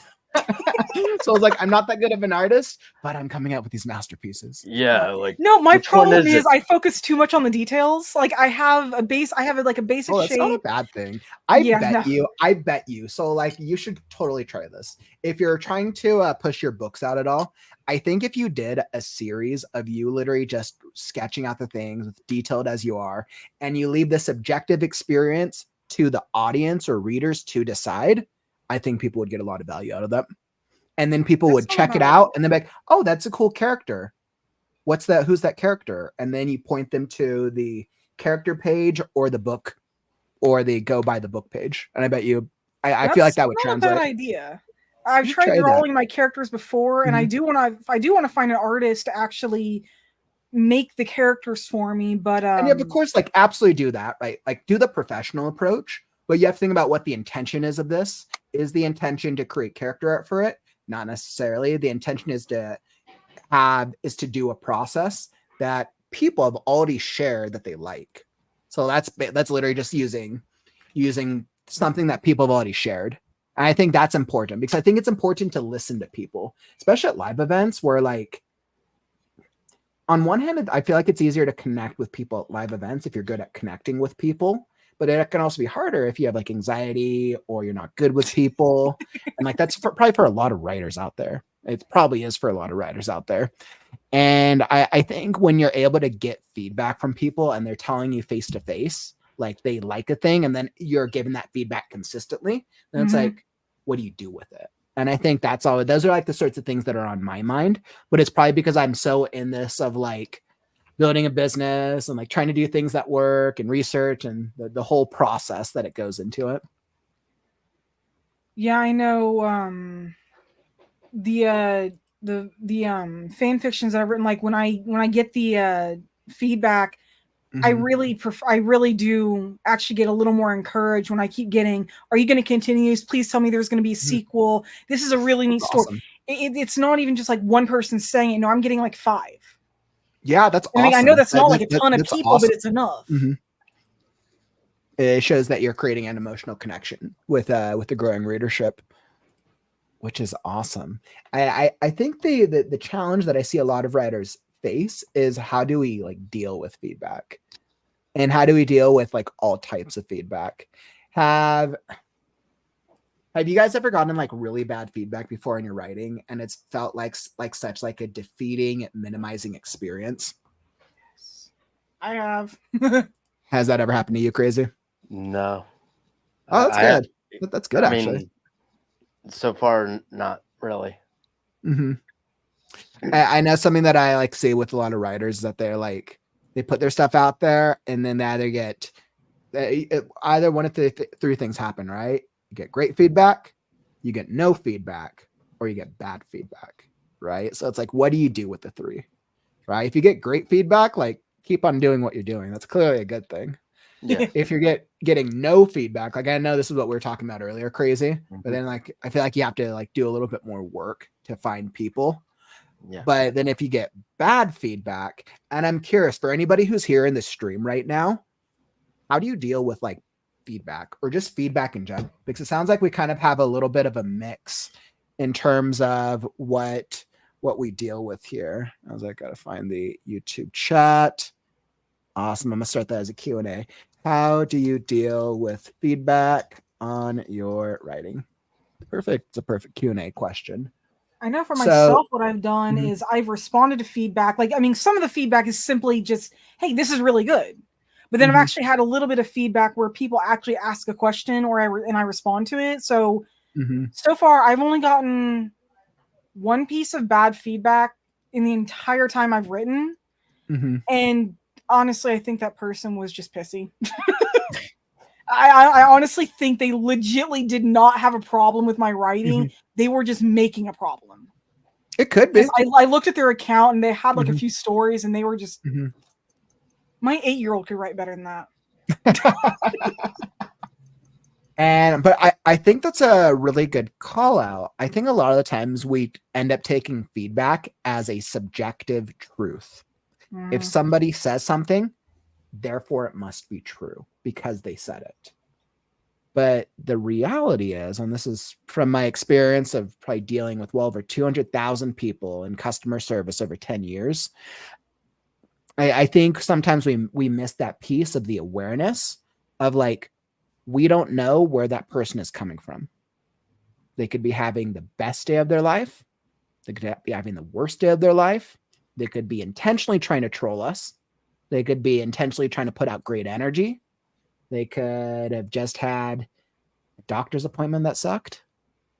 So I was like, I'm not that good of an artist, but I'm coming out with these masterpieces. Yeah, like No, my which one problem is is it? I focus too much on the details. Like I have a like a basic Oh, that's not a shape. bad thing. Yeah, no. I bet you. So like you should totally try this. If you're trying to push your books out at all, I think if you did a series of you literally just sketching out the things, detailed as you are, and you leave the subjective experience to the audience or readers to decide, I think people would get a lot of value out of that. And then people would That's not a check it bad out idea. and they're like, oh, that's a cool character. What's that? Who's that character? And then you point them to the character page or the book, or they go by the book page. And I bet you, I feel like That's that would not a bad translate. idea. I've You tried try that. drawing my characters before, and I Mhm. do want to find an artist to actually make the characters for me. But And yeah, of course, like absolutely do that, right? Like do the professional approach, but you have to think about what the intention is of this. Is the intention to create character art for it? Not necessarily. The intention is to do a process that people have already shared that they like. So that's literally just using something that people have already shared. And I think that's important because I think it's important to listen to people, especially at live events where like on one hand, I feel like it's easier to connect with people at live events if you're good at connecting with people, but it can also be harder if you have like anxiety or you're not good with people. And like that's probably for a lot of writers out there. It probably is for a lot of writers out there. And I think when you're able to get feedback from people and they're telling you face to face, like they like a thing, and then you're giving that feedback consistently, then it's like, what do you do with it? And I think those are like the sorts of things that are on my mind. But it's probably because I'm so in this of like building a business and like trying to do things that work and research and the whole process that it goes into it. yeah, I know the fan fictions that I've written, like when I get the feedback, I really do actually get a little more encouraged when I keep getting, are you going to continue? Please tell me there's going to be a sequel. This is a really neat story. Awesome. It's not even just like one person saying it. No, I'm getting like 5. Yeah, that's I mean, awesome. I know that's not like a ton of That's people, awesome. but it's enough. It shows that you're creating an emotional connection with the growing readership, which is awesome. I think the challenge that I see a lot of writers face is how do we like deal with feedback, and how do we deal with like all types of feedback? Have you guys ever gotten like really bad feedback before in your writing, and it's felt like such like a defeating, minimizing experience? I have. Has that ever happened to you, Crazy? No. Oh, that's good. That's good, actually. Mean, so far, not really. I know something that I like see with a lot of writers is that they're like they put their stuff out there and then either one of the three things happen, right? You get great feedback, you get no feedback, or you get bad feedback, right? So it's like, what do you do with the three, right? If you get great feedback, like keep on doing what you're doing. That's clearly a good thing. Yeah. If you're getting no feedback, like I know this is what we were talking about earlier, Crazy, but then like I feel like you have to like do a little bit more work to find people. Yeah. But then if you get bad feedback, and I'm curious for anybody who's here in the stream right now, how do you deal with like feedback or just feedback in general? Because it sounds like we kind of have a little bit of a mix in terms of what we deal with here. I was like, gotta find the YouTube chat. Awesome. I'm gonna start that as a Q&A. How do you deal with feedback on your writing? Perfect. It's a perfect Q&A question. I know for myself, what I've done is I've responded to feedback. Like, I mean, some of the feedback is simply just, hey, this is really good. But then I've actually had a little bit of feedback where people actually ask a question or I respond to it. So, so far, I've only gotten one piece of bad feedback in the entire time I've written. And honestly, I think that person was just pissy. I honestly think they legitimately did not have a problem with my writing. Mhm. They were just making a problem. It could be. I looked at their account and they had like a Mhm. few stories and they were just, Mhm. my 8-year-old could write better than that. But I think that's a really good call out. I think a lot of the times we end up taking feedback as a subjective truth. If somebody says something, therefore it must be true because they said it. But the reality is, and this is from my experience of probably dealing with well over 200,000 people in customer service over 10 years, I think sometimes we miss that piece of the awareness of like, we don't know where that person is coming from. They could be having the best day of their life. They could be having the worst day of their life. They could be intentionally trying to troll us. They could be intentionally trying to put out great energy. They could have just had a doctor's appointment that sucked.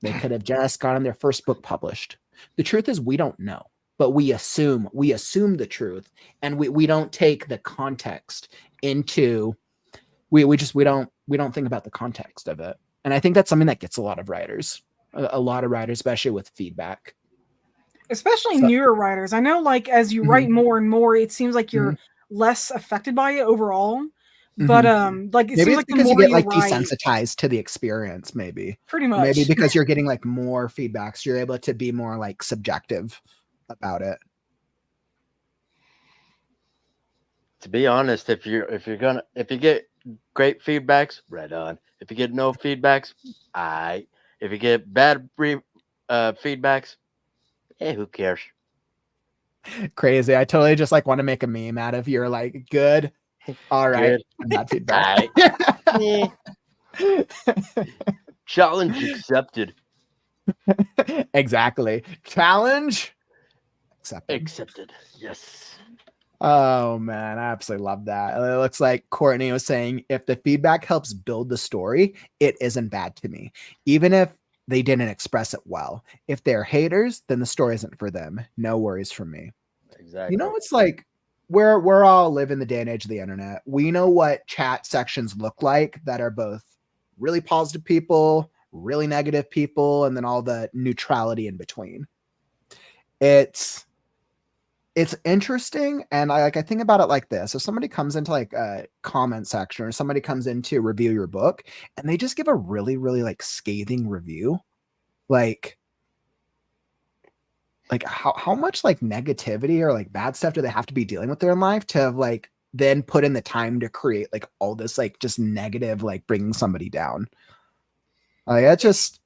They could have just gotten their first book published. The truth is we don't know, but we assume the truth, and we don't take the context into we don't think about the context of it. And I think that's something that gets a lot of writers, especially with feedback. Especially So, newer writers. I know, like, as you write more and more, it seems like you're mhm, less affected by it overall. But mhm. like it Maybe seems it's like the because you more get you like write, desensitized to the experience, maybe. pretty Or maybe much. because you're getting like more feedbacks, you're able to be more like subjective about it. To be honest, if you get great feedbacks, right on. If you get no feedbacks, I. If you get bad feedbacks, who cares? Crazy. I totally just like want to make a meme out of you're like good. All right. Good. And bad feedback. I. Challenge accepted. Exactly. Challenge accepted. Accepted. Yes. Oh man, I absolutely love that. It looks like Courtney was saying if the feedback helps build the story, it isn't bad to me. Even if they didn't express it well. If they're haters, then the story isn't for them. No worries from me. You Exactly. know, it's like we're all live in the day and age of the internet. We know what chat sections look like that are both really positive people, really negative people, and then all the neutrality in between. It's interesting, and I think about it like this. If somebody comes into like a comment section or somebody comes in to review your book and they just give a really, really like scathing review, like how much like negativity or like bad stuff do they have to be dealing with their life to have like then put in the time to create like all this like just negative like bringing somebody down? Like that just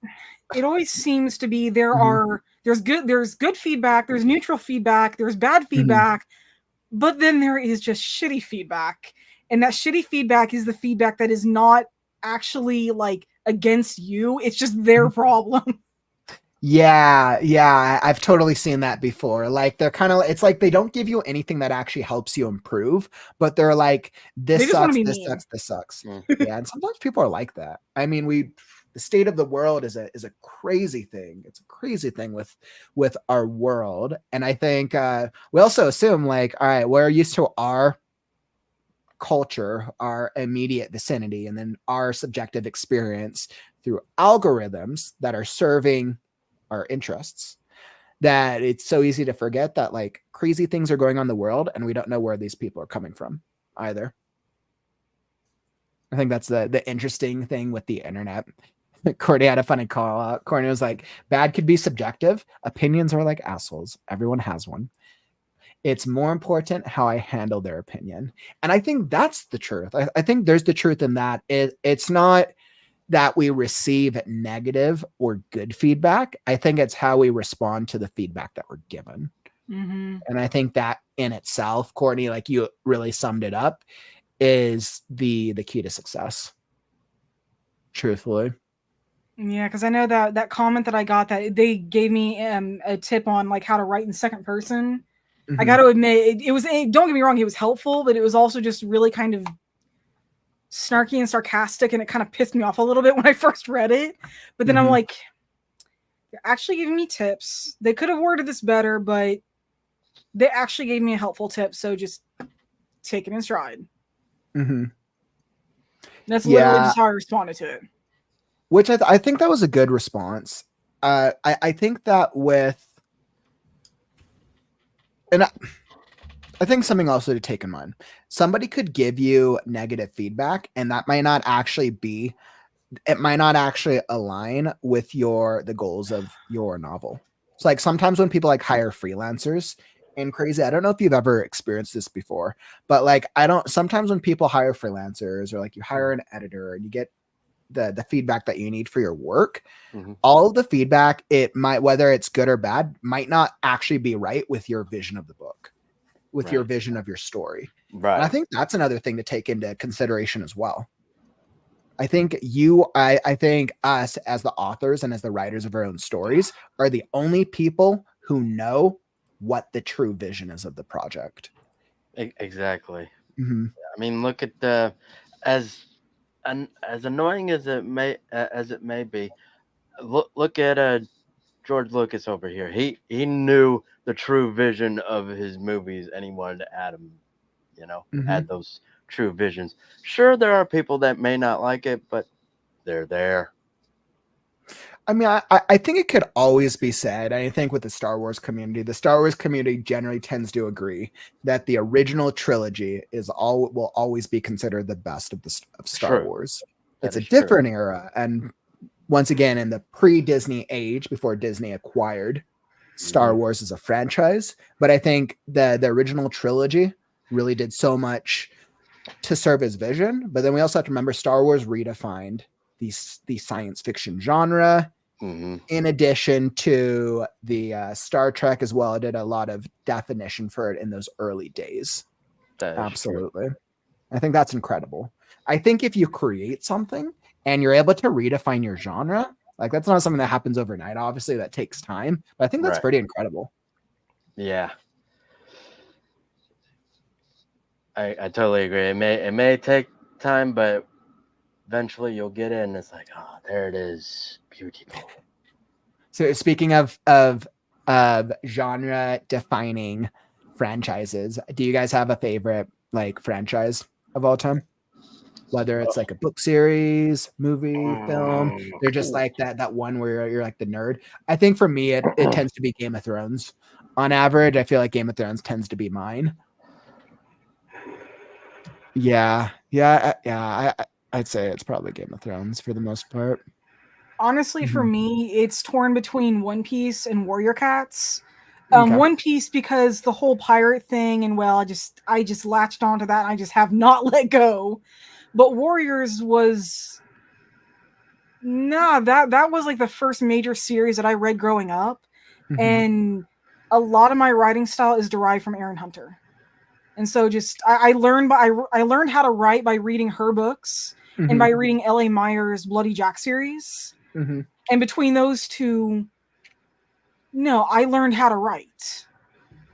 It always seems to be Mhm, there's good feedback, there's neutral feedback, there's bad mhm, feedback, but then there is just shitty feedback. And that shitty feedback is the feedback that is not actually like against you. It's just their mhm. problem. Yeah, I've totally seen that before. Like they're kind of it's like they don't give you anything that actually helps you improve, but they're like, They this just want to sucks, be this mean. sucks, this sucks. Mm. Yeah, and sometimes people are like that. I mean, the state of the world is a crazy thing. It's a crazy thing with our world. And I think we also assume like, all right, we're used to our culture, our immediate vicinity, and then our subjective experience through algorithms that are serving our interests, that it's so easy to forget that like crazy things are going on in the world and we don't know where these people are coming from either. I think that's the interesting thing with the internet. Courtney had a funny call out. Courtney was like, bad could be subjective. Opinions are like assholes. Everyone has one. It's more important how I handle their opinion. And I think that's the truth. I think there's the truth in that. It's not that we receive negative or good feedback. I think it's how we respond to the feedback that we're given. Mm-hmm. And I think that in itself, Courtney, like you really summed it up, is the key to success. Truthfully. Yeah, because I know that comment that I got, that they gave me a tip on like how to write in second person. I got Mhm. to admit, don't get me wrong, it was helpful, but it was also just really kind of snarky and sarcastic, and it kind of pissed me off a little bit when I first read it. But then I'm Mhm. like, they're actually giving me tips. They could have worded this better, but they actually gave me a helpful tip. So just take it in stride. Mhm. That's literally just how I responded to it. Which I think that was a good response. I think that and I think something also to take in mind. Somebody could give you negative feedback, and that might not actually align with the goals of your novel. So like sometimes when people like hire freelancers and crazy, I don't know if you've ever experienced this before, but like sometimes when people hire freelancers or like you hire an editor and you get the feedback that you need for your work, all of the feedback, it might, whether it's good or bad, might not actually be right with your vision of the book, with your vision of your story. Right. And I think that's another thing to take into consideration as well. I think I think us as the authors and as the writers of our own stories are the only people who know what the true vision is of the project. Exactly. Mm-hmm. I mean, look at as annoying as it may be. Look at George Lucas over here. He knew the true vision of his movies, and he wanted to add them. Add those true visions. Sure, there are people that may not like it, but they're there. I mean, I think it could always be said. I think with the Star Wars community generally tends to agree that the original trilogy will always be considered the best of Star Wars. It's a different era, and once again, in the pre-Disney age, before Disney acquired Star Wars as a franchise, but I think the original trilogy really did so much to serve his vision. But then we also have to remember Star Wars redefined the science fiction genre. In addition to the Star Trek as well, it did a lot of definition for it in those early days. Absolutely. True. I think that's incredible. I think if you create something and you're able to redefine your genre, like that's not something that happens overnight. Obviously, that takes time, but I think that's pretty incredible. Yeah. I totally agree. It may take time, but eventually you'll get in. It's like, oh, there it is, beautiful. So speaking of genre defining franchises, do you guys have a favorite like franchise of all time? Whether it's like a book series, movie, film, they're just like that one where you're like the nerd. I think for me, it tends to be Game of Thrones. On average, I feel like Game of Thrones tends to be mine. Yeah. I'd say it's probably Game of Thrones for the most part. Honestly, for me, it's torn between One Piece and Warrior Cats. Okay. One Piece because the whole pirate thing, and well, I just latched onto that, and I just have not let go. But Warriors was that was like the first major series that I read growing up, and a lot of my writing style is derived from Erin Hunter, and so just I learned how to write by reading her books and by reading L.A. Meyer's Bloody Jack series. And between those two, I learned how to write.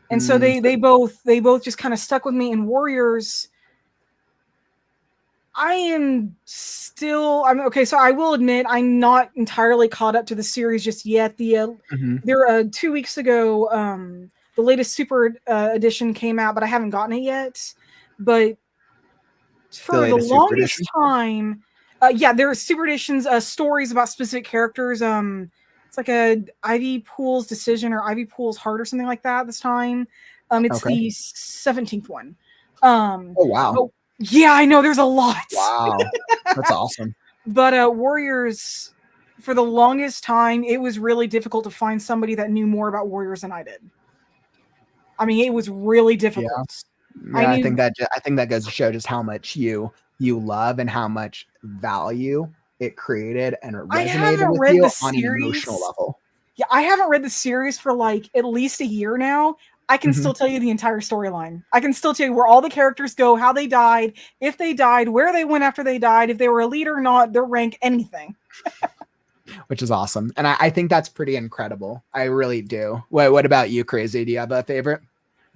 And so they both just kind of stuck with me. In Warriors, I'm okay. So I will admit I'm not entirely caught up to the series just yet. There 2 weeks ago, the latest Super Edition came out, but I haven't gotten it yet. But for the longest time, there are Super Editions, stories about specific characters. It's like a Ivy Pool's Decision or Ivy Pool's Heart or something like that this time. It's the 17th one. Oh, wow. Yeah, I know there's a lot. Wow. That's awesome. But Warriors, for the longest time, it was really difficult to find somebody that knew more about Warriors than I did. I mean, it was really difficult. Yeah, I think that goes to show just how much you love and how much value it created and it resonated with you on an emotional level. Yeah, I haven't read the series for like at least a year now. I can still tell you the entire storyline. I can still tell you where all the characters go, how they died, if they died, where they went after they died, if they were elite or not, their rank, anything. Which is awesome. And I think that's pretty incredible. I really do. What about you, Crazy? Do you have a favorite?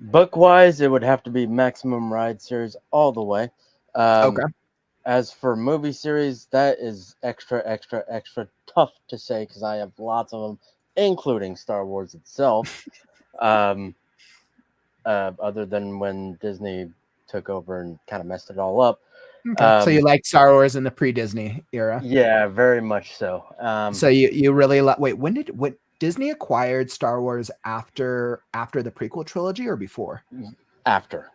Book-wise, it would have to be Maximum Ride series all the way. Okay. As for movie series, that is extra tough to say because I have lots of them, including Star Wars itself. Other than when Disney took over and kind of messed it all up. Okay. So you like Star Wars in the pre-Disney era? Yeah, very much so. So you really wait, when Disney acquired Star Wars after the prequel trilogy or before? After.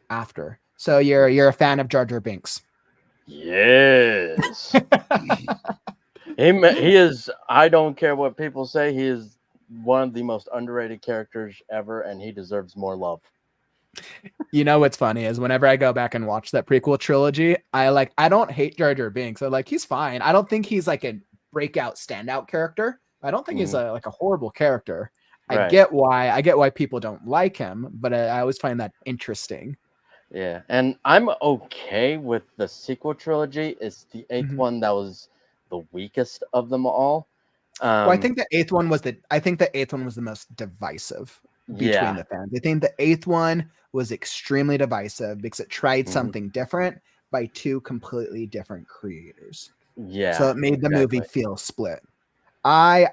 After. So you're a fan of Jar Jar Binks. Yes. He is, I don't care what people say, he is one of the most underrated characters ever, and he deserves more love. You know what's funny is whenever I go back and watch that prequel trilogy, I don't hate Jar Jar Binks. I like he's fine. I don't think he's like a breakout standout character. I don't think he's like a horrible character. I get why people don't like him, but I always find that interesting. Yeah, and I'm okay with the sequel trilogy. It's the 8th one that was the weakest of them all. Well, I think the eighth one was the most divisive between the fans. I think the eighth one was extremely divisive because it tried something different by two completely different creators. Yeah, so it made the movie feel split. I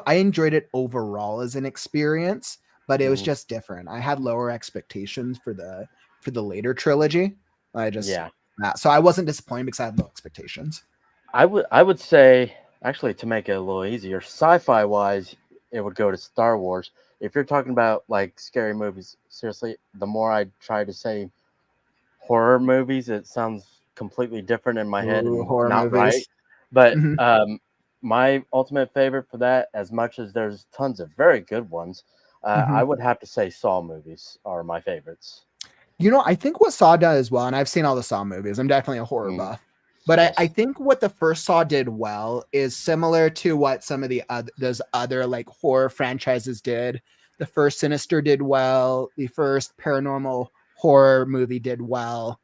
enjoyed it overall as an experience, but it was just different. I had lower expectations for the later trilogy. So I wasn't disappointed because I had low expectations. I would say, actually, to make it a little easier, sci-fi wise, it would go to Star Wars. If you're talking about like scary movies, seriously, the more I try to say horror movies, it sounds completely different in my head and horror not movies. right. But my ultimate favorite for that, as much as there's tons of very good ones, I would have to say Saw movies are my favorites. I think what Saw does well, and I've seen all the Saw movies. I'm definitely a horror buff. But I think what the first Saw did well is similar to what some of those other like horror franchises did. The first Sinister did well. The first paranormal horror movie did well.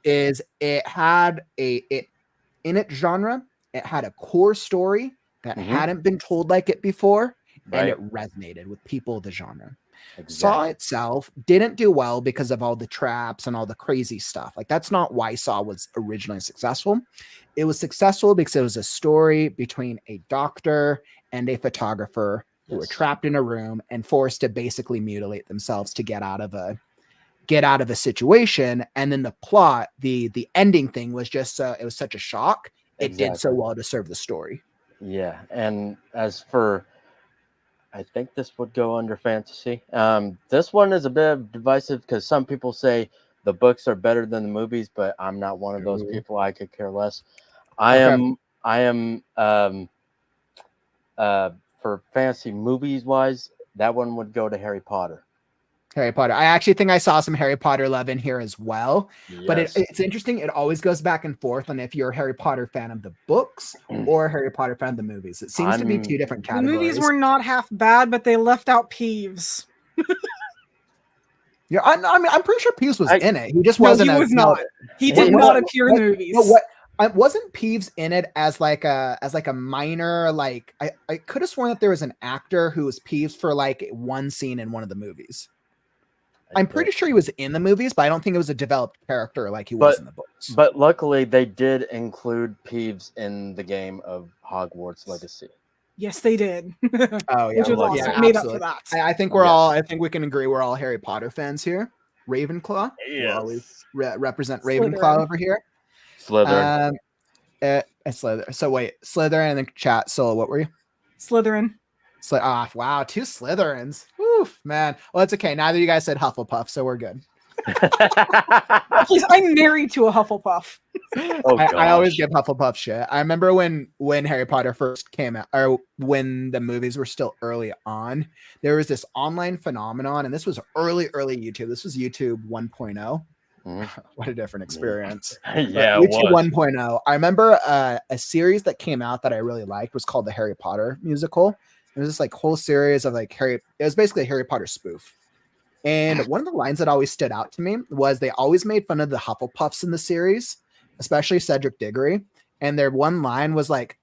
Is it had in its genre, it had a core story that hadn't been told like it before, and it resonated with people of the genre. Saw itself didn't do well because of all the traps and all the crazy stuff. Like that's not why Saw was originally successful. It was successful because it was a story between a doctor and a photographer who were trapped in a room and forced to basically mutilate themselves to get out of a situation. And then the plot, the ending thing was just it was such a shock. It did so well to serve the story. Yeah, and as for, I think this would go under fantasy. This one is a bit divisive because some people say the books are better than the movies, but I'm not one of those people. I could care less. I am for fantasy movies wise, that one would go to Harry Potter. Harry Potter. I actually think I saw some Harry Potter love in here as well. But it's interesting. It always goes back and forth on if you're a Harry Potter fan of the books or a Harry Potter fan of the movies. It seems to be two different categories. The movies were not half bad, but they left out Peeves. Yeah, I mean, I'm pretty sure Peeves was in it. He just wasn't. He was not. He did not appear in the movies. Wasn't Peeves in it as like a minor? Like I could have sworn that there was an actor who was Peeves for like one scene in one of the movies. I'm pretty sure he was in the movies, but I don't think it was a developed character like he was in the books. But luckily, they did include Peeves in the game of Hogwarts Legacy. Yes, they did. Oh yeah, which was awesome. Yeah, made up for that. I think we're all. I think we can agree we're all Harry Potter fans here. Ravenclaw. Yes. Always represent Ravenclaw over here. Slytherin. Slytherin. So wait, Slytherin and then chat. So what were you? Slytherin. Wow, two Slytherins. Oof, man. Well, it's okay. Neither of you guys said Hufflepuff, so we're good. Please, I'm married to a Hufflepuff. I always give Hufflepuff shit. I remember when Harry Potter first came out, or when the movies were still early on, there was this online phenomenon, and this was early YouTube. This was YouTube 1.0. What a different experience. Yeah, YouTube 1.0. I remember a series that came out that I really liked was called the Harry Potter musical. It was this like whole series of like it was basically a Harry Potter spoof. And one of the lines that always stood out to me was they always made fun of the Hufflepuffs in the series, especially Cedric Diggory. And their one line was like,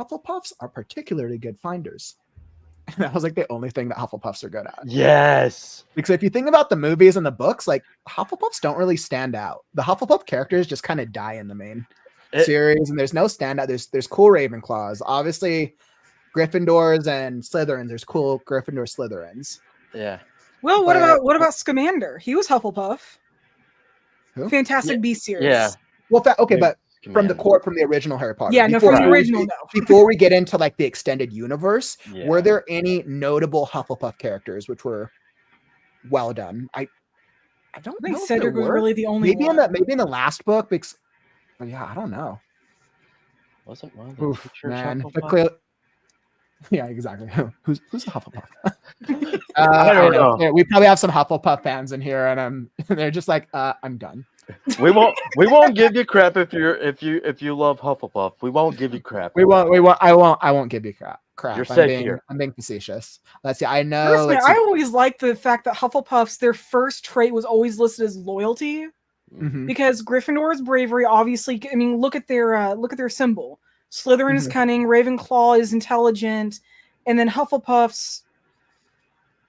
Hufflepuffs are particularly good finders. And that was like the only thing that Hufflepuffs are good at. Yes. Because if you think about the movies and the books, like Hufflepuffs don't really stand out. The Hufflepuff characters just kind of die in the main series, and there's no standout. There's cool Ravenclaws. Obviously, Gryffindors and Slytherins. There's cool Gryffindor Slytherins. Yeah. Well, what about Scamander? He was Hufflepuff. Who? Fantastic Beasts series. Yeah. Well, okay, but from command. from the original Harry Potter. Yeah, no, from the original, no. Before we get into like the extended universe, Yeah. were there any notable Hufflepuff characters which were well done? I don't I think know if Cedric there was were. really the only Maybe one. maybe in the last book, because yeah, I don't know. Wasn't one of the Oof, teachers man. Hufflepuff? Yeah, exactly. Who's a Hufflepuff? I don't know. Yeah, we probably have some Hufflepuff fans in here, and they're just like, I'm done. We won't give you crap if you love Hufflepuff. We won't give you crap. I won't give you crap. You're safe here. I'm being facetious. Let's see. I know. Personally, I always liked the fact that Hufflepuffs, their first trait was always listed as loyalty, because Gryffindor is bravery. Obviously, I mean, look at their symbol. Slytherin is cunning. Ravenclaw is intelligent, and then Hufflepuffs.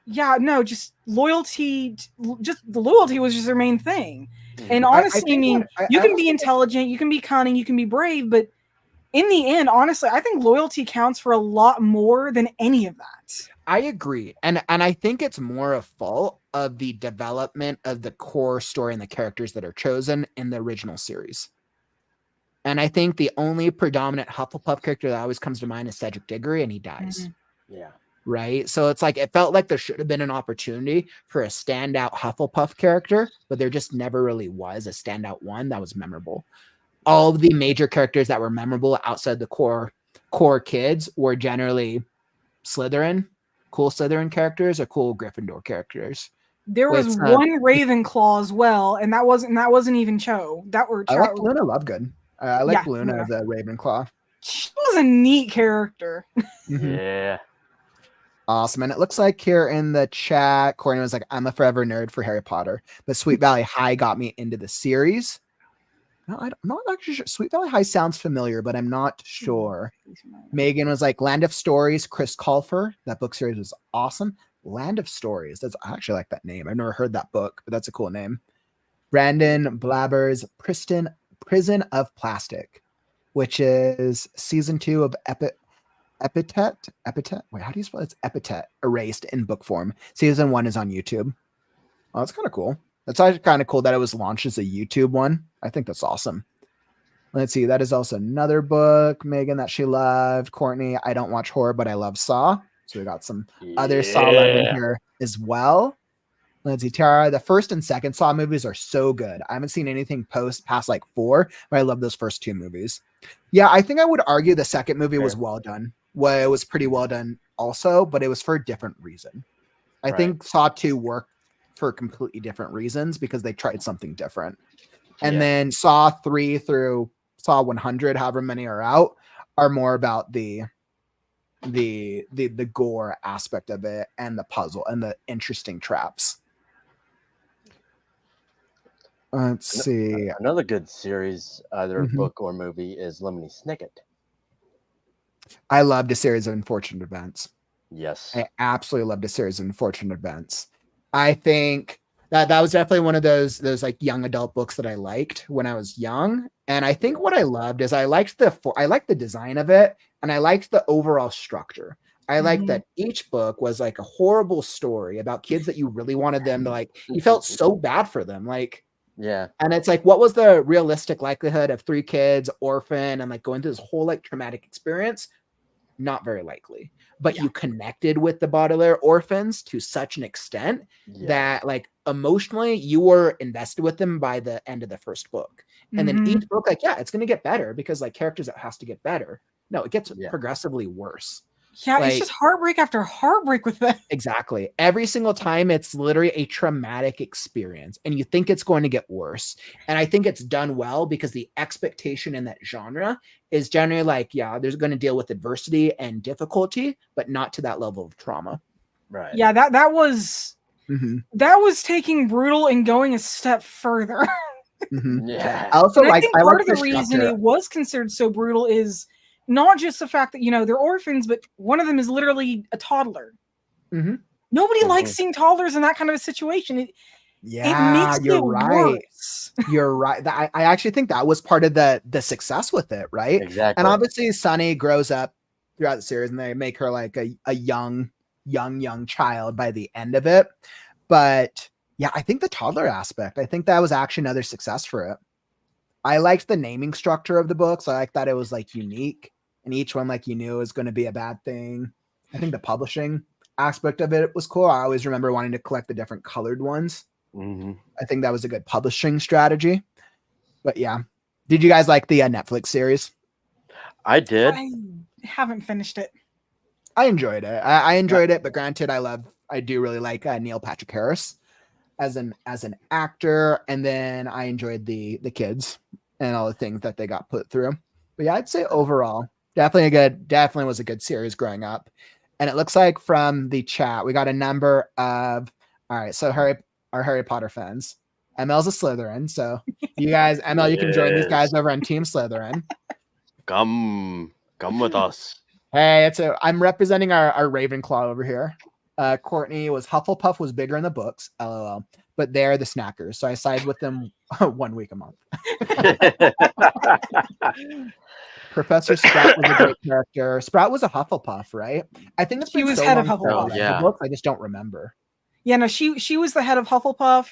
Yeah, no, just loyalty. Just the loyalty was just their main thing. And honestly, I mean, you can be intelligent, you can be cunning, you can be brave, but in the end, honestly, I think loyalty counts for a lot more than any of that. I agree. And I think it's more a fault of the development of the core story and the characters that are chosen in the original series. And I think the only predominant Hufflepuff character that always comes to mind is Cedric Diggory, and he dies. Yeah. Right? So it's like, it felt like there should have been an opportunity for a standout Hufflepuff character, but there just never really was a standout one that was memorable. All of the major characters that were memorable outside the core kids were generally cool Slytherin characters or cool Gryffindor characters. There was one Ravenclaw as well, and that wasn't even Cho. I like Luna Lovegood. I like Luna as a Ravenclaw. She was a neat character. Yeah. Awesome. And it looks like here in the chat, Courtney was like, I'm a forever nerd for Harry Potter, but Sweet Valley High got me into the series. No, I'm not actually sure. Sweet Valley High sounds familiar, but I'm not sure. Megan was like, Land of Stories, Chris Colfer. That book series was awesome. Land of Stories. I actually like that name. I've never heard that book, but that's a cool name. Brandon Blabber's Prison of Plastic, which is season 2 of Epithet. Wait, how do you spell it? It's Epithet erased in book form. Season 1 is on YouTube. Oh, that's kind of cool. That's actually kind of cool that it was launched as a YouTube one. I think that's awesome. Let's see. That is also another book, Megan, that she loved. Courtney, I don't watch horror, but I love Saw. So we got some other Saw love in here as well. Let's see, Tara, the first and second Saw movies are so good. I haven't seen anything past like 4, but I love those first 2 movies. Yeah, I think I would argue the second movie was well done. Well, it was pretty well done also, but it was for a different reason. I think Saw 2 worked for completely different reasons because they tried something different. And then Saw 3 through Saw 100, however many are out, are more about the gore aspect of it and the puzzle and the interesting traps. Let's see. Another good series, either book or movie, is Lemony Snicket. I loved a series of unfortunate events. Yes. I absolutely loved a series of unfortunate events. I think that was definitely one of those like young adult books that I liked when I was young. And I think what I loved is I liked the design of it, and I liked the overall structure. I liked that each book was like a horrible story about kids that you really wanted them to like, you felt so bad for them. Like, yeah. And it's like, what was the realistic likelihood of 3 kids, orphan, and like going through this whole like traumatic experience? Not very likely. But you connected with the Baudelaire orphans to such an extent that like emotionally you were invested with them by the end of the first book. And then each book, like, it's going to get better because like characters, it has to get better. No, it gets progressively worse. Yeah, like, it's just heartbreak after heartbreak with them. Exactly. Every single time it's literally a traumatic experience and you think it's going to get worse. And I think it's done well because the expectation in that genre is generally like, there's going to deal with adversity and difficulty, but not to that level of trauma. Right. Yeah, that was taking brutal and going a step further. Yeah. Also, I think part of the structure. reason it was considered so brutal is not just the fact that, they're orphans, but one of them is literally a toddler. Nobody likes seeing toddlers in that kind of a situation. It makes it worse. You're right. I actually think that was part of the success with it, right? Exactly. And obviously Sunny grows up throughout the series and they make her like a young child by the end of it. But I think the toddler aspect, I think that was actually another success for it. I liked the naming structure of the books. I like that it was like unique, and each one like you knew was going to be a bad thing. I think the publishing aspect of it was cool. I always remember wanting to collect the different colored ones. I think that was a good publishing strategy. But yeah, did you guys like the Netflix series? I did. I haven't finished it. I enjoyed it. I enjoyed it, but granted, I do really like Neil Patrick Harris as an actor, and then I enjoyed the kids and all the things that they got put through. But yeah, I'd say overall, definitely was a good series growing up. And it looks like from the chat, we got a number of all right. So our Harry Potter fans. ML's a Slytherin, so you guys, ML, you can join these guys over on Team Slytherin. Come with us. Hey, I'm representing our Ravenclaw over here. Courtney was Hufflepuff was bigger in the books, LOL, but they're the snackers, so I side with them 1 week a month. Professor Sprout was a great character. Sprout was a Hufflepuff, right? I think it's She been was so head of long since I Hufflepuff. read Yeah. the books, I just don't remember. Yeah, no, she was the head of Hufflepuff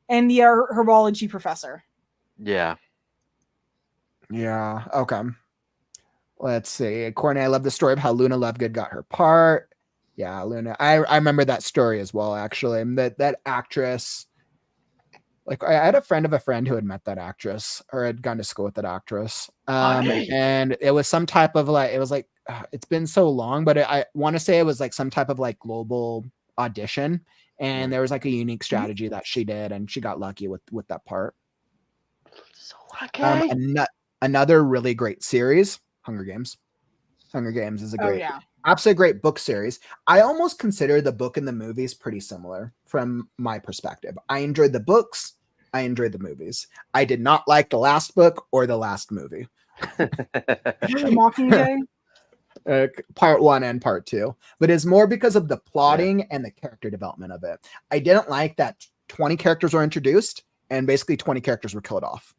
and the herbology professor. Yeah. Yeah. Okay. Let's see. Courtney, I love the story of how Luna Lovegood got her part. Yeah, Luna. I remember that story as well, actually. That actress, like I had a friend of a friend who had met that actress or had gone to school with that actress. And it was some type of like, it was like, it's been so long, but I want to say it was like some type of like global audition. And there was like a unique strategy that she did, and she got lucky with that part. So lucky. Another really great series, Hunger Games. Hunger Games is a absolutely great book series. I almost consider the book and the movies pretty similar from my perspective. I enjoyed the books. I enjoyed the movies. I did not like the last book or the last movie. The Mockingjay? Part 1 and part 2, but it's more because of the plotting and the character development of it. I didn't like that 20 characters were introduced and basically 20 characters were killed off.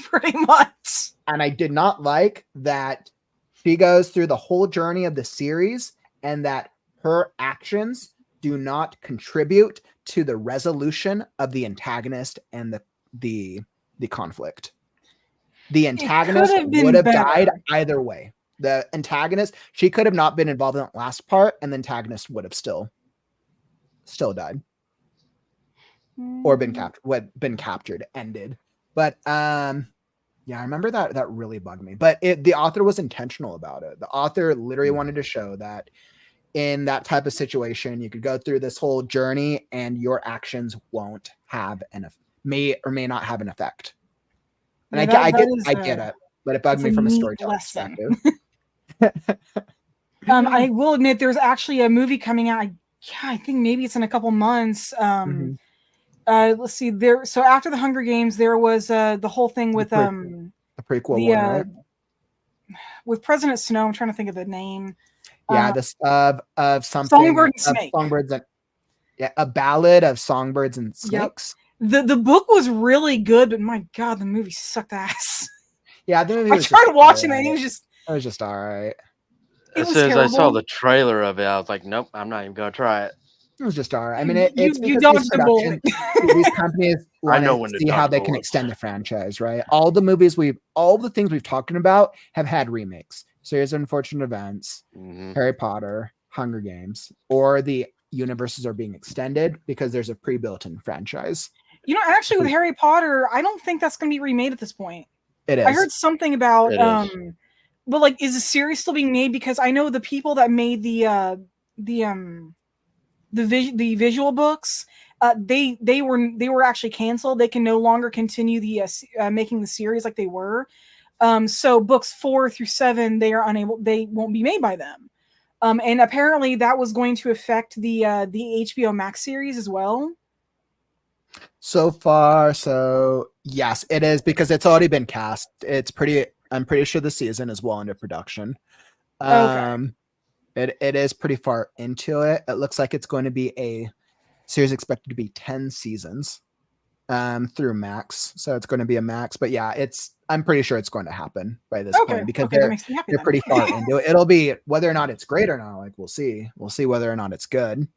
Pretty much. And I did not like that she goes through the whole journey of the series and that her actions do not contribute to the resolution of the antagonist and the conflict. The antagonist would have died either way. The antagonist, she could have not been involved in that last part, and the antagonist would have still died or been captured, ended. But yeah, I remember that really bugged me. But the author was intentional about it. The author literally wanted to show that in that type of situation, you could go through this whole journey and your actions won't have may or may not have an effect. And I get it, but it bugged me from a storytelling perspective. I will admit there's actually a movie coming out. I think maybe it's in a couple months. Let's see there. So after the Hunger Games, there was the whole thing with the prequel one, right? With President Snow. I'm trying to think of the name. Yeah, this of something. Songbird and Snake. Songbirds and a ballad of songbirds and snakes. Yep. The book was really good, but my God, the movie sucked ass. Yeah, the movie. I tried watching it, and it was just all right. As soon as I saw the trailer of it, I was like, nope, I'm not even gonna try it. It was just all right. I mean, it's you dodged the bullet. These companies want to see how they can extend the franchise, right? All the things we've talked about have had remakes. Series of Unfortunate Events, Harry Potter, Hunger Games, or the universes are being extended because there's a pre-built-in franchise. You know, actually, with Harry Potter, I don't think that's going to be remade at this point. It is. I heard something about, but like, is the series still being made? Because I know the people that made the visual books, they were actually canceled. They can no longer continue the making the series like they were. So books 4 through 7, they won't be made by them. And apparently that was going to affect the HBO Max series as well. So far, so yes, it is because it's already been cast. I'm pretty sure the season is well into production. Okay. It is pretty far into it. It looks like it's going to be a series expected to be 10 seasons through Max. So it's going to be a Max. But yeah, I'm pretty sure it's going to happen by this point because they're pretty far into it. It'll be whether or not it's great or not. Like we'll see. We'll see whether or not it's good.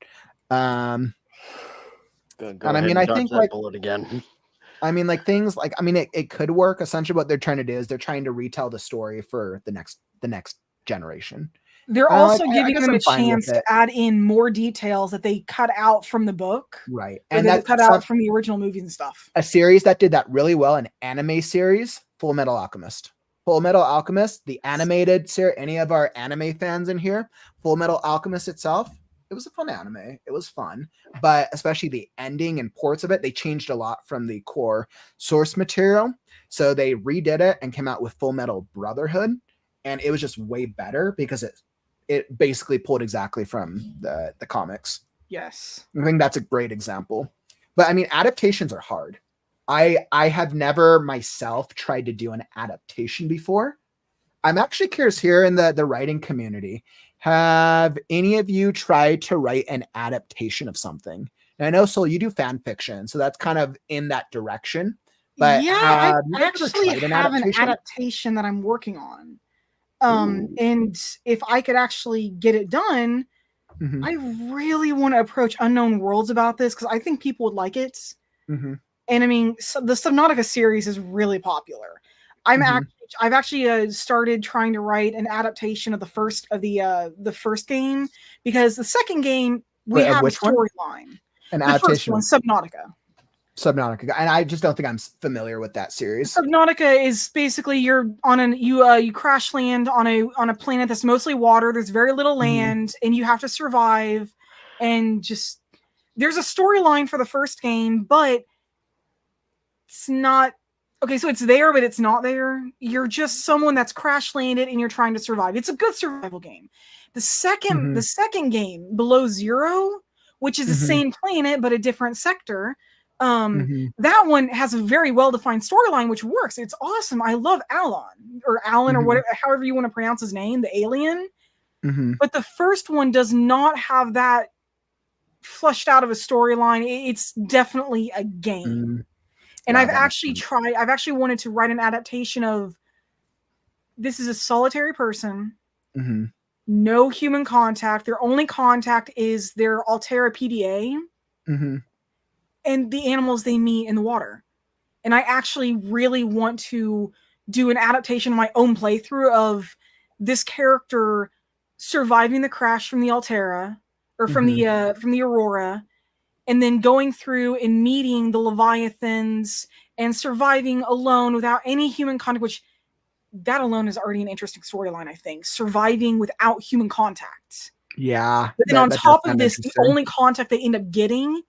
Go and I mean, I think like bullet again. I mean, like things like, I mean, it could work. Essentially what they're trying to do is they're trying to retell the story for the next generation. They're Like, also I giving guess them a I'm fine with chance to it. add in more details that they cut out from the book, Right. or And that they that's cut out from the original movies and stuff. a series that did that really well, an anime series, Full Metal Alchemist. Full Metal Alchemist, the animated series, any of our anime fans in here, Full Metal Alchemist itself, it was a fun anime. It was fun, but especially the ending and ports of it, they changed a lot from the core source material. So they redid it and came out with Full Metal Brotherhood, and it was just way better because it basically pulled exactly from the comics. Yes. I think that's a great example. But I mean, adaptations are hard. I have never myself tried to do an adaptation before. I'm actually curious here in the writing community. Have any of you tried to write an adaptation of something? And I know, Sol, you do fan fiction, so that's kind of in that direction. But Yeah, I have you ever actually tried an have an adaptation? adaptation that I'm working on. Ooh. And if I could actually get it done, Mhm, I really want to approach Unknown Worlds about this because I think people would like it. mhm, And I mean, so the Subnautica series is really popular. mhm. I've actually started trying to write an adaptation of the first game, because the second game we Wait, of have a which one? storyline. An The first adaptation one, of Subnautica. Subnautica. And I just don't think I'm familiar with that series. Subnautica is basically you're on you crash land on a planet that's mostly water. There's very little Mhm, land, and you have to survive. And just there's a storyline for the first game, but it's not okay. So it's there, but it's not there. You're just someone that's crash landed, and you're trying to survive. It's a good survival game. The mhm, second game, Below Zero, which is the mhm, same planet but a different sector. mhm, That one has a very well-defined storyline, which works. It's awesome. I love Alan or mhm, whatever, however you want to pronounce his name, the alien. mhm, But the first one does not have that flushed out of a storyline. It's definitely a game. mhm. And Wow, that makes sense. I've actually wanted to write an adaptation of, this is a solitary person, Mhm, no human contact. Their only contact is their Altera PDA mhm, and the animals they meet in the water. And I actually really want to do an adaptation of my own playthrough of this character surviving the crash from the Altera, or from mhm. the Aurora, and then going through and meeting the Leviathans and surviving alone without any human contact, which that alone is already an interesting storyline, I think. Surviving without human contact. Yeah, But then on that does top of sound this, the interesting. only contact they end up getting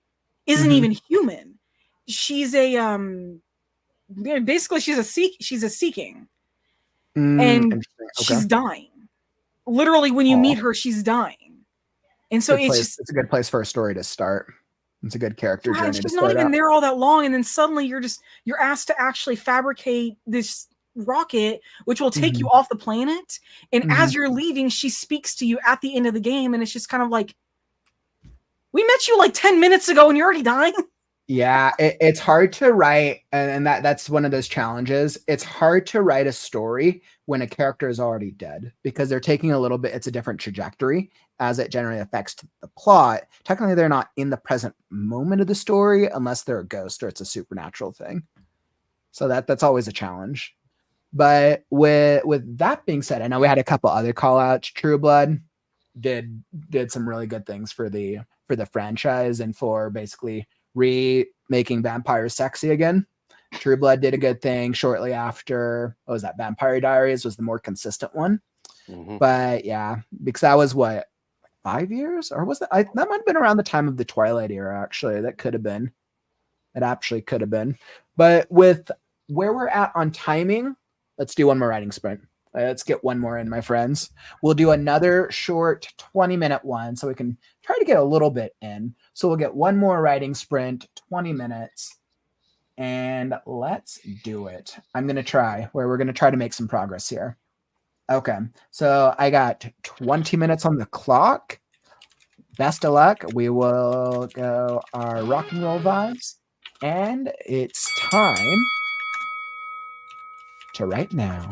isn't Mhm. even human. She's a basically she's a seeking, and Interesting. Okay. she's dying. Literally, when you Aw. meet her, she's dying. And so Good it's place. just, It's a good place for a story to start. It's a good character yeah, and journey to she's not start even out. there all that long, and then suddenly you're asked to actually fabricate this rocket which will take you Mhm, off the planet, and mhm. as you're leaving she speaks to you at the end of the game, and it's just kind of like, we met you like 10 minutes ago and you're already dying. Yeah, it's hard to write, and that's one of those challenges. It's hard to write a story when a character is already dead because they're taking a little bit, it's a different trajectory as it generally affects the plot. Technically, they're not in the present moment of the story unless they're a ghost or it's a supernatural thing. So that's always a challenge. But with that being said, I know we had a couple other call outs. True Blood did some really good things for the franchise and for basically remaking vampires sexy again. True Blood did a good thing shortly after. What was that? Vampire Diaries was the more consistent one. Mhm. But yeah, because that was what, 5 years, or was that? That might have been around the time of the Twilight era. Actually, that could have been. It actually could have been. But with where we're at on timing, let's do one more writing sprint. Let's get one more in, my friends. We'll do another short 20-minute one so we can try to get a little bit in. So we'll get one more writing sprint, 20 minutes, and let's do it. I'm going to try where we're going to try to make some progress here. Okay, so I got 20 minutes on the clock. Best of luck. We will go our rock and roll vibes. And it's time to write now.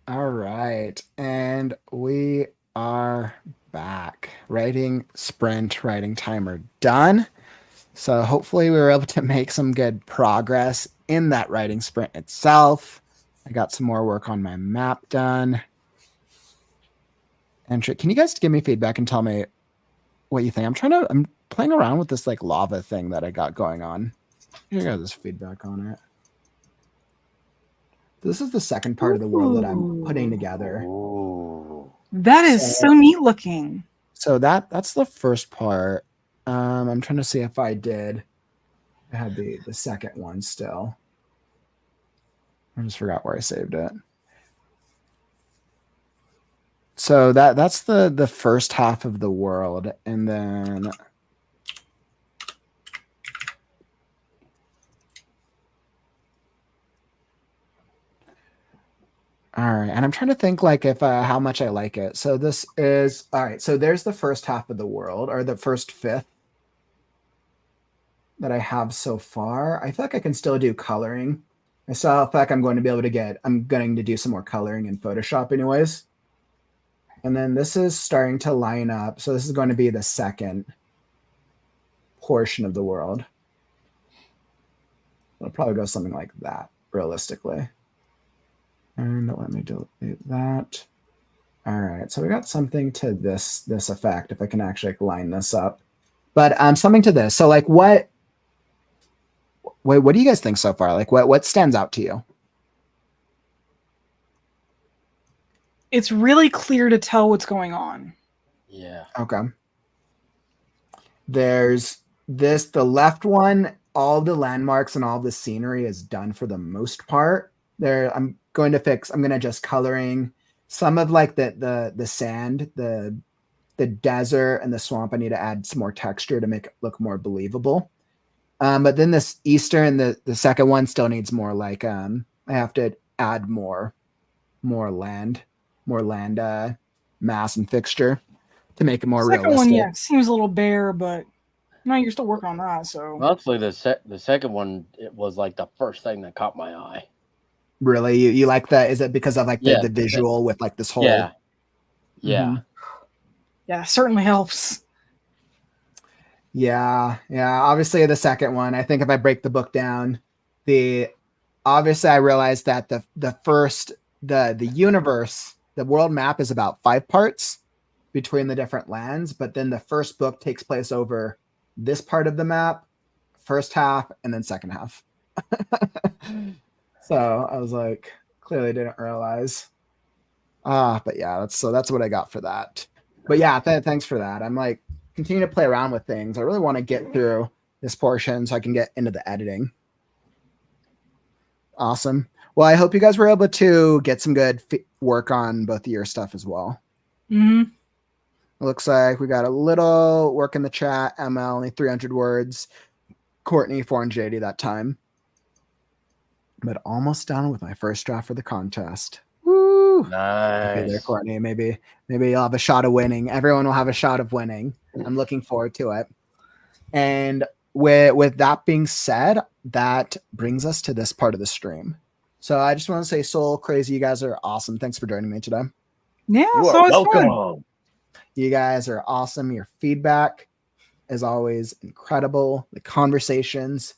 All right. And we are back. Writing sprint, writing timer done. So hopefully we were able to make some good progress in that writing sprint itself. I got some more work on my map done. And can you guys give me feedback and tell me what you think? I'm playing around with this like lava thing that I got going on. Here you guys' feedback on it. This is the second part of the world that I'm putting together. Ooh. That is so neat looking. So that's the first part. I'm trying to see if I had the second one still. I just forgot where I saved it. So that's the first half of the world, and then all right, and I'm trying to think like if how much I like it. So this is all right. So there's the first half of the world, or the first fifth that I have so far. I feel like I can still do coloring. I still feel like I'm going to do some more coloring in Photoshop anyways. And then this is starting to line up. So this is going to be the second portion of the world. It'll probably go something like that, realistically. And let me delete that. All right, so we got something to this effect, if I can actually like, line this up. But something to this. So like what do you guys think so far? Like what stands out to you? It's really clear to tell what's going on. Yeah. Okay. There's the left one, all the landmarks and all the scenery is done for the most part. I'm going to adjust coloring. Some of like the sand, the desert and the swamp, I need to add some more texture to make it look more believable. But then this eastern, the second one still needs more like I have to add more land mass and fixture to make it more realistic. Second one, yeah, seems a little bare, but no, you're still working on that. So Honestly, the second one, it was like the first thing that caught my eye. Really, you like that? Is it because of like the visual with like this whole? Yeah. Mm-hmm. Yeah, certainly helps. Yeah. Obviously, the second one. I think if I break the book down, obviously I realized that the universe, the world map is about 5 parts between the different lands, but then the first book takes place over this part of the map, first half, and then second half. So I was like, clearly didn't realize. But yeah, that's what I got for that. But yeah, thanks for that. I'm like continue to play around with things. I really want to get through this portion so I can get into the editing. Awesome. Well, I hope you guys were able to get some good work on both of your stuff as well. Mm-hmm. It looks like we got a little work in the chat. ML only 300 words. Courtney 480 that time. But almost done with my first draft for the contest. Woo! Nice. Okay, there, Courtney. Maybe you'll have a shot of winning. Everyone will have a shot of winning. I'm looking forward to it. And with that being said, that brings us to this part of the stream. So I just want to say, Soul Crazy, you guys are awesome. Thanks for joining me today. Yeah, You so are it's welcome. fun. You guys are awesome. Your feedback is always incredible. The conversations,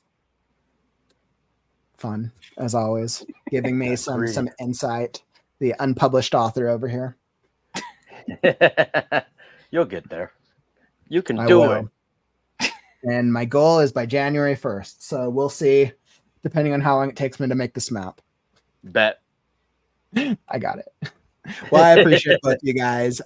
fun as always, giving me some insight. The unpublished author over here. You'll get there. You can do it. And my goal is by January 1st. So we'll see, depending on how long it takes me to make this map. Bet. I got it. Well, I appreciate both you guys.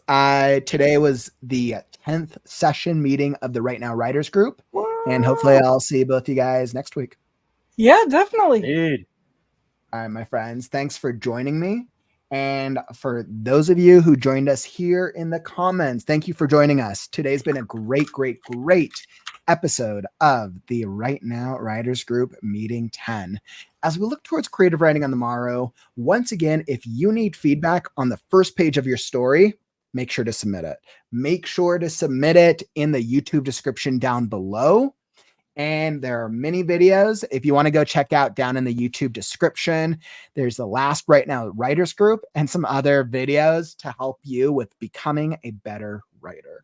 Today was the 10th session meeting of the WriteNow Writers Group. And hopefully I'll see both you guys next week. Yeah, definitely. Dude. All right, my friends. Thanks for joining me. And for those of you who joined us here in the comments, thank you for joining us. Today's been a great episode of the WriteNow Writers Group Meeting 10. As we look towards creative writing on the morrow, once again, if you need feedback on the first page of your story, make sure to submit it. Make sure to submit it in the YouTube description down below. And there are many videos if you want to go check out down in the YouTube description. There's the last Right Now Writers Group and some other videos to help you with becoming a better writer.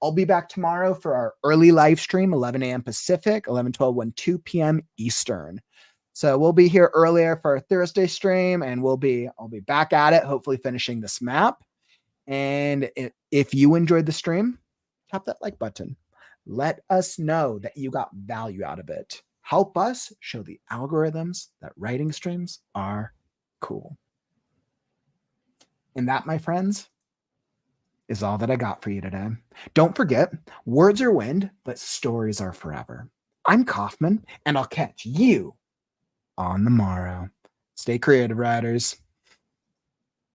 I'll be back tomorrow for our early live stream, 11 a.m. Pacific, 11/12, 2 p.m. Eastern. So we'll be here earlier for our Thursday stream, and I'll be back at it, hopefully finishing this map. And if you enjoyed the stream, tap that like button. Let us know that you got value out of it. Help us show the algorithms that writing streams are cool. And that, my friends, is all that I got for you today. Don't forget, words are wind, but stories are forever. I'm Kaufman, and I'll catch you on the morrow. Stay creative, writers.